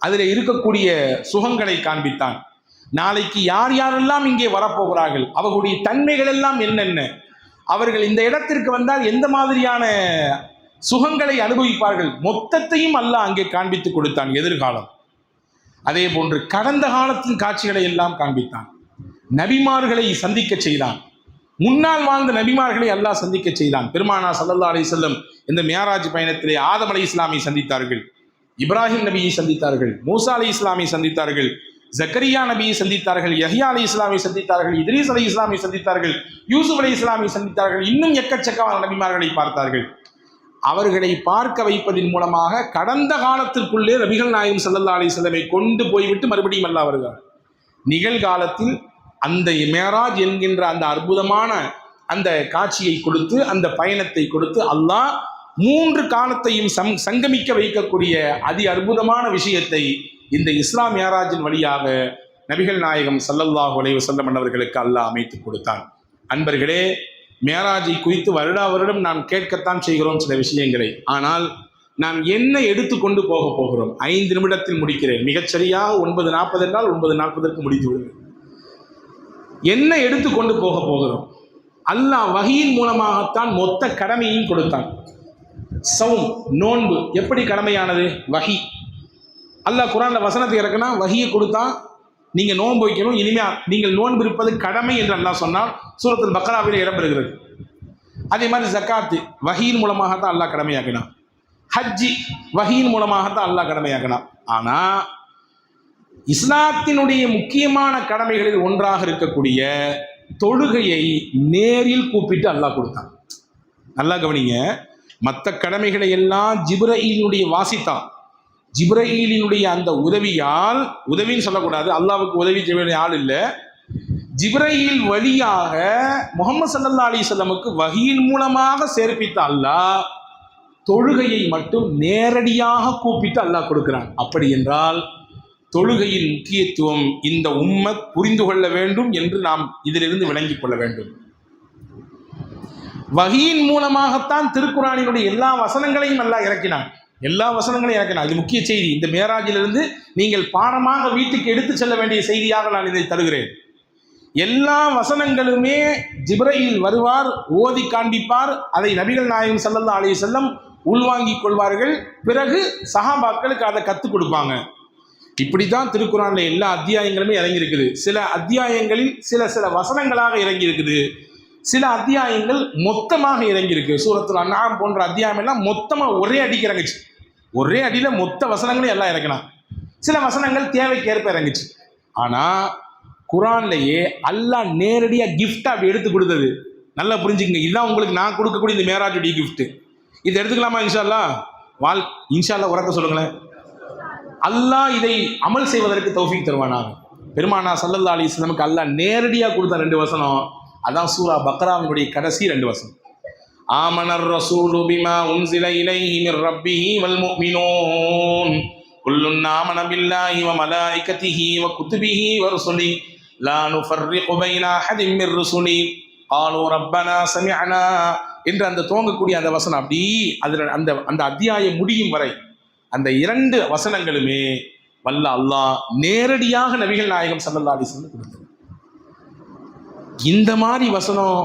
அதில் இருக்கக்கூடிய சுகங்களை காண்பித்தான். நாளைக்கு யார் யாரெல்லாம் இங்கே வரப்போகிறார்கள், அவர்களுடைய தன்மைகள் எல்லாம் என்னென்ன, அவர்கள் இந்த இடத்திற்கு வந்தால் எந்த மாதிரியான சுகங்களை அனுபவிப்பார்கள், மொத்தத்தையும் அல்லாஹ் அங்கே காண்பித்து கொடுத்தான். எதிர்காலம் அதே போன்று கடந்த காலத்தின் காட்சிகளை எல்லாம் காண்பித்தான். நபிமார்களை சந்திக்க செய்தான், முன்னால் வாழ்ந்த நபிமார்களை அல்லாஹ் சந்திக்க செய்தான். பெருமானா ஸல்லல்லாஹு அலைஹி வஸல்லம் இந்த மிஅராஜ் பயணத்திலே ஆதம் அலைஹிஸ்ஸலாமை சந்தித்தார்கள், இப்ராஹிம் நபியை சந்தித்தார்கள், மூசா அலைஹிஸ்ஸலாமை சந்தித்தார்கள், ஜக்கரியா நபியை சந்தித்தார்கள், யஹ்யா அலைஹிஸ்ஸலாமை சந்தித்தார்கள், இத்ரீஸ் அலைஹிஸ்ஸலாமை சந்தித்தார்கள், யூசுப் அலைஹிஸ்ஸலாமை சந்தித்தார்கள், இன்னும் எக்கச்சக்கமான நபிமார்களை பார்த்தார்கள். அவர்களை பார்க்க வைப்பதன் மூலமாக கடந்த காலத்திற்குள்ளே நபிகள் நாயகம் ஸல்லல்லாஹு அலைஹி வஸல்லமை கொண்டு போய்விட்டு மறுபடியும் அல்லாஹ் வருகிறார். நிகழ்காலத்தில் அந்த மிஅராஜ் என்கின்ற அந்த அற்புதமான அந்த காட்சியை கொடுத்து, அந்த பயணத்தை கொடுத்து அல்லாஹ் 3 காலத்தையும் சங்கமிக்க வைக்கக்கூடிய அதி அற்புதமான விஷயத்தை இந்த இஸ்லாம் மிஅராஜின் வழியாக நபிகள் நாயகம் ஸல்லல்லாஹு அலைஹி வஸல்லம் அவர்களுக்கு அல்லாஹ் அமைத்து கொடுத்தான். அன்பர்களே, மிஅராஜை குறித்து வருடா வருடம் நாம் கேட்கத்தான் செய்கிறோம் சில விஷயங்களை. ஆனால் நாம் என்ன எடுத்துக்கொண்டு போகிறோம்? 5 நிமிடத்தில் முடிக்கிறேன். மிகச்சரியாக 9:40 என்றால் 9:40 முடித்து விடுவேன். என்ன எடுத்துக்கொண்டு போகிறோம்? அல்லாஹ் வஹியின் மூலமாகத்தான் மொத்த கடமையும் கொடுத்தான். சௌம், நோன்பு எப்படி கடமையானது? வஹி. அல்லாஹ் குர்ஆன்ல வசனத்தை இறக்குனா வஹியை கொடுத்தான், நீங்க நோன்பு வைக்கணும், இனிமே நீங்கள் நோன்பு இருப்பது கடமை என்று அல்லாஹ் சொன்னால் சூரத்துல் பக்ராவில் இடம்பெறுகிறது. அதே மாதிரி ஜக்காத்து வஹியின் மூலமாகத்தான் அல்லாஹ் கடமையாக்கினான். ஹஜ்ஜி வஹியின் மூலமாகத்தான் அல்லாஹ் கடமையாக்கினான். ஆனா இஸ்லாத்தினுடைய முக்கியமான கடமைகளில் ஒன்றாக இருக்கக்கூடிய தொழுகையை நேரில் கூப்பிட்டு அல்லாஹ் கொடுத்தான். நல்லா கவனிங்க, மற்ற கடமைகளை எல்லாம் ஜிப்ரஈலினுடைய வாசித்தான், ஜிப்ரஈலினுடைய அந்த உதவியால், உதவின்னு சொல்லக்கூடாது, அல்லாஹ்வுக்கு உதவி செய்ய வேண்டிய ஆள் இல்லை, ஜிப்ரஈல் வழியாக முஹம்மது ஸல்லல்லாஹு அலைஹி வஸல்லமுக்கு வஹியின் மூலமாக சேர்ப்பித்த அல்லாஹ் தொழுகையை மட்டும் நேரடியாக கூப்பிட்டு அல்லாஹ் கொடுக்கிறான். அப்படி என்றால் தொழுகையின் முக்கியத்துவம் இந்த உம்மத் புரிந்து கொள்ள வேண்டும் என்று நாம் இதிலிருந்து விளங்கிக் கொள்ள வேண்டும். வஹியின் மூலமாகத்தான் திருக்குர்ஆனினுடைய எல்லா வசனங்களையும் அல்லாஹ் இறக்கினான், எல்லா வசனங்களையும் இறக்கினான். இது முக்கிய செய்தி. இந்த மிஅராஜிலிருந்து நீங்கள் பாடமாக வீட்டுக்கு எடுத்து செல்ல வேண்டிய செய்தியாக நான் இதை தருகிறேன். எல்லா வசனங்களுமே ஜிப்ரீல் வருவார், ஓதி காண்பிப்பார், அதை நபிகள் நாயகம் ஸல்லல்லாஹு அலைஹி வஸல்லம் உள்வாங்கிக் கொள்வார்கள். பிறகு சஹாபாக்களுக்கு அதை கற்றுக் கொடுப்பாங்க. இப்படித்தான் திருக்குர்ஆன்ல எல்லா அத்தியாயங்களுமே இறங்கியிருக்குது. சில அத்தியாயங்களில் சில வசனங்களாக இறங்கியிருக்குது, சில அத்தியாயங்கள் மொத்தமாக இறங்கியிருக்கு. சூரத்துல் அன்ஆம் போன்ற அத்தியாயம் எல்லாம் மொத்தமாக ஒரே அடிக்கு இறங்குச்சு, ஒரே அடியில் மொத்த வசனங்களும் எல்லாம் இறங்கினான். சில வசனங்கள் தேவைக்கேற்ப இறங்குச்சு. ஆனால் குர்ஆன்லேயே அல்லாஹ் நேரடியாக கிஃப்ட் அப்படி எடுத்து கொடுத்தது. நல்லா புரிஞ்சுக்கங்க, இதுதான் உங்களுக்கு நான் கொடுக்கக்கூடிய இந்த மிஅராஜுடைய கிஃப்ட். இதை எடுத்துக்கலாமா? இன்ஷா அல்லாஹ் இன்ஷா அல்லாஹ் உறக்க சொல்லுங்களேன். அல்லாஹ் இதை அமல் செய்வதற்கு தௌஃபீக் தருவானாக. பெருமானா ஸல்லல்லாஹு அலைஹி வஸல்லமுக்கு அல்லாஹ் நேரடியாக கொடுத்த 2 வசனம். அதான் சூரா பக்ராவினுடைய கடைசி 2 வசனம். ஆமனர் ரசூலு பிமா உன்சில இலைஹி மிர் ரப்பிஹி வல் முஃமினூன் குல்லுன் ஆமன பில்லாஹி வ மலாயிகத்திஹி வ குதுபிஹி வ ருசுலிஹி லா நுஃபர்ரிகு பைன அஹதின் மிர் ருசுலிஹி காலூ ரப்பனா சமிஅனா என்று அந்த துவங்கக்கூடிய அந்த வசனம் அப்படி அதில் அந்த அத்தியாயம் முடியும் வரை அந்த 2 வசனங்களுமே வல்ல அல்லாஹ் நேரடியாக நபிகள் நாயகம் ஸல்லல்லாஹு அலைஹி வஸல்லம் கொடுத்தார். இந்த மாதிரி வசனம்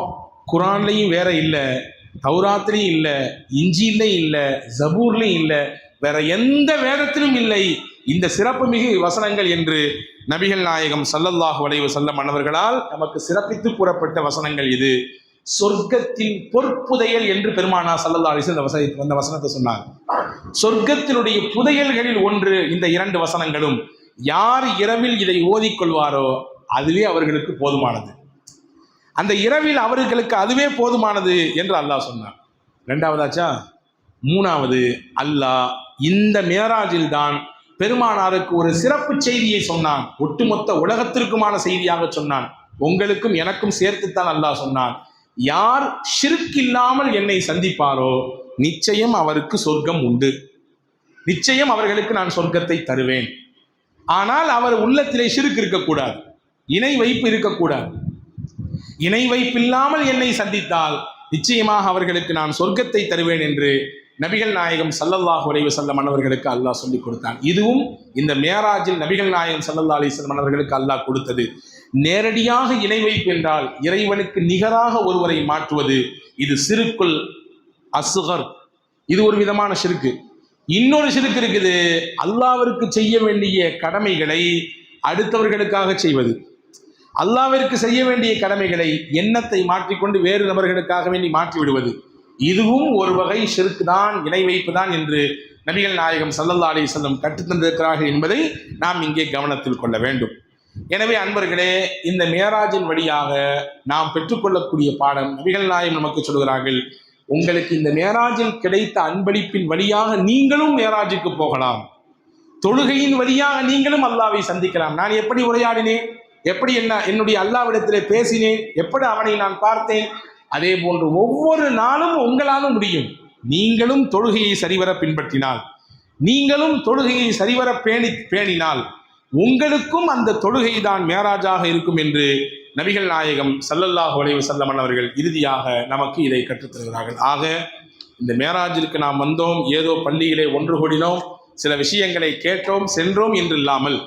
குர்ஆன்லையும் வேற இல்லை, தௌராத்திலையும் இல்லை, இஞ்சிலையும் இல்லை, ஜபூர்லையும் இல்லை, வேற எந்த வேதத்திலும் இல்லை இந்த சிறப்புமிகு வசனங்கள் என்று நபிகள் நாயகம் ஸல்லல்லாஹு அலைஹி வஸல்லம் அன்னவர்களால் நமக்கு சிறப்பித்து கூறப்பட்ட வசனங்கள் இது. சொர்க்கத்தின் பொற்புதையல் என்று பெருமானா ஸல்லல்லாஹு அலைஹி வஸல்லம் அந்த வசனத்தை சொன்னாங்க. சொர்க்கத்தினுடைய புதையல்களில் ஒன்று இந்த 2 வசனங்களும். யார் இரவில் இதை ஓதிக்கொள்வாரோ அதுவே அவர்களுக்கு போதுமானது. அந்த இரவில் அவர்களுக்கு அதுவே போதுமானது என்று அல்லாஹ் சொன்னான். 2வதாச்சா. 3வது, அல்லாஹ் இந்த மேராஜில் தான் பெருமானாருக்கு ஒரு சிறப்பு செய்தியை சொன்னான். ஒட்டுமொத்த உலகத்திற்குமான செய்தியாக சொன்னான். உங்களுக்கும் எனக்கும் சேர்த்துத்தான் அல்லாஹ் சொன்னான். யார் ஷிர்க் இல்லாமல் என்னை சந்திப்பாரோ நிச்சயம் அவருக்கு சொர்க்கம் உண்டு, நிச்சயம் அவர்களுக்கு நான் சொர்க்கத்தை தருவேன். ஆனால் அவர் உள்ளத்திலே ஷிர்க் இருக்கக்கூடாது, இணை வைப்பு இருக்கக்கூடாது. இணை வைப்பில்லாமல் என்னை சந்தித்தால் நிச்சயமாக அவர்களுக்கு நான் சொர்க்கத்தை தருவேன் என்று நபிகள் நாயகம் ஸல்லல்லாஹு அலைஹி வஸல்லம் அன்னவர்களுக்கு அல்லாஹ் சொல்லிக் கொடுத்தான். இதுவும் இந்த மேராஜில் நபிகள் நாயகம் ஸல்லல்லாஹு அலைஹி வஸல்லம் அன்னவர்களுக்கு அல்லாஹ் கொடுத்தது. நேரடியாக இணை வைப்பு என்றால் இறைவனுக்கு நிகராக ஒருவரை மாற்றுவது. இது சிறுக்குல் அஸ்கர், இது ஒரு விதமான ஷிர்க். இன்னொரு ஷிர்க் இருக்குது, அல்லாஹ்விற்கு செய்ய வேண்டிய கடமைகளை அடுத்தவர்களுக்காக செய்வது. அல்லாஹ்விற்கு செய்ய வேண்டிய கடமைகளை எண்ணத்தை மாற்றிக்கொண்டு வேறு நபர்களுக்காக வேண்டி மாற்றி விடுவது. இதுவும் ஒரு வகை ஷிர்க் தான், இணை வைப்பு தான் என்று நபிகள் நாயகம் ஸல்லல்லாஹு அலைஹி வஸல்லம் கற்றுத்தந்திருக்கிறார்கள் என்பதை நாம் இங்கே கவனத்தில் கொள்ள வேண்டும். எனவே அன்பர்களே, இந்த மேராஜின் வழியாக நாம் பெற்றுக்கொள்ளக்கூடிய பாடம், நபிகள் நாயகம் நமக்கு சொல்கிறார்கள், உங்களுக்கு இந்த மேராஜில் கிடைத்த அன்பளிப்பின் வழியாக நீங்களும் மேராஜுக்கு போகலாம். தொழுகையின் வழியாக நீங்களும் அல்லாஹ்வை சந்திக்கலாம். நான் எப்படி உரையாடினேன், எப்படி என்னுடைய அல்லாஹ்விடத்திலே பேசினேன், எப்படி அவனை நான் பார்த்தேன், அதே போன்று ஒவ்வொரு நாளும் உங்களாலும் முடியும். நீங்களும் தொழுகையை சரிவர பின்பற்றினால், நீங்களும் தொழுகையை சரிவர பேணினால் உங்களுக்கும் அந்த தொழுகை தான் மேராஜாக இருக்கும் என்று நபிகள் நாயகம் ஸல்லல்லாஹு அலைஹி வஸல்லம் அவர்கள் இறுதியாக நமக்கு இதை கற்றுத்தருகிறார்கள். ஆக இந்த மேராஜிற்கு நாம் வந்தோம், ஏதோ பள்ளியிலே ஒன்று கூடினோம், சில விஷயங்களை கேட்டோம், சென்றோம் என்று இல்லாமல்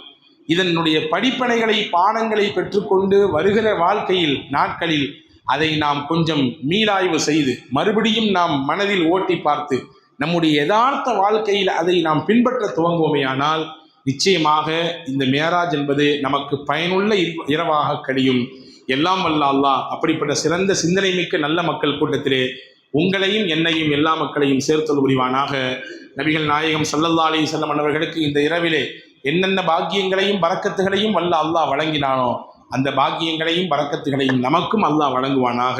இதனுடைய படிப்பனைகளை பாடங்களை பெற்றுக்கொண்டு வருகிற வாழ்க்கையில் நாட்களில் அதை நாம் கொஞ்சம் மீளாய்வு செய்து மறுபடியும் நாம் மனதில் ஓட்டி பார்த்து நம்முடைய யதார்த்த வாழ்க்கையில் அதை நாம் பின்பற்ற துவங்குவோமேயானால் நிச்சயமாக இந்த மேராஜ் என்பது நமக்கு பயனுள்ள இரவாக கழியும். எல்லாம் வல்ல அல்லாஹ் அப்படிப்பட்ட சிறந்த சிந்தனை மிக்க நல்ல மக்கள் கூட்டத்திலே உங்களையும் என்னையும் எல்லா மக்களையும் சேர்த்தல் புரிவானாக. நபிகள் நாயகம் ஸல்லல்லாஹு அலைஹி வஸல்லம் அவர்களுக்கு இந்த இரவிலே என்னென்ன பாக்கியங்களையும் பரக்கத்துகளையும் வல்ல அல்லாஹ் வழங்கினானோ அந்த பாக்கியங்களையும் பரக்கத்துகளையும் நமக்கும் அல்லாஹ் வழங்குவானாக.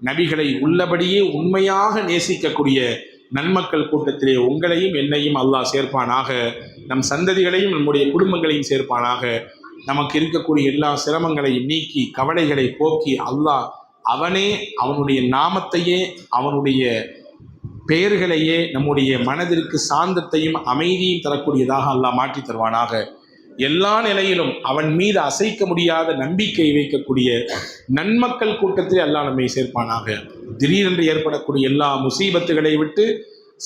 நபிகளை உள்ளபடியே உண்மையாக நேசிக்கக்கூடிய நன்மக்கள் கூட்டத்திலே உங்களையும் என்னையும் அல்லாஹ் சேர்ப்பானாக. நம் சந்ததிகளையும் நம்முடைய குடும்பங்களையும் சேர்ப்பானாக. நமக்கு இருக்கக்கூடிய எல்லா சிரமங்களையும் நீக்கி கவலைகளை போக்கி அல்லாஹ் அவனே அவனுடைய நாமத்தையே அவனுடைய பெயர்களையே நம்முடைய மனதிற்கு சாந்தத்தையும் அமைதியும் தரக்கூடியதாக அல்லாஹ் மாற்றி தருவானாக. எல்லா நிலையிலும் அவன் மீது அசைக்க முடியாத நம்பிக்கை வைக்கக்கூடிய நன்மக்கள் கூட்டத்தில் அல்லாஹ் நம்மை சேர்ப்பானாக. திடீரென்று ஏற்படக்கூடிய எல்லா முசீபத்துகளை விட்டு,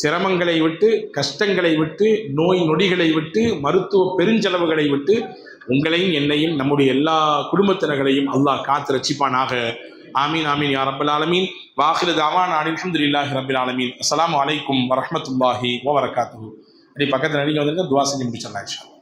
சிரமங்களை விட்டு, கஷ்டங்களை விட்டு, நோய் நொடிகளை விட்டு, மருத்துவ பெருஞ்செலவுகளை விட்டு உங்களையும் என்னையும் நம்முடைய எல்லா குடும்பத்தினர்களையும் அல்லாஹ் காத்து ரட்சிப்பானாக. ஆமீன் ஆமீன் யா ரப்பல் ஆலமீன். வாஹிரு தஅவானா அல்ஹம்துலில்லாஹி ரப்பில் ஆலமீன். அஸ்ஸலாமு அலைக்கும் வரஹ்மத்துல்லாஹி வபரகாத்துஹு. பக்கத்தில் நடிகை வந்து துவா செஞ்சு முடிச்சிடலாம்.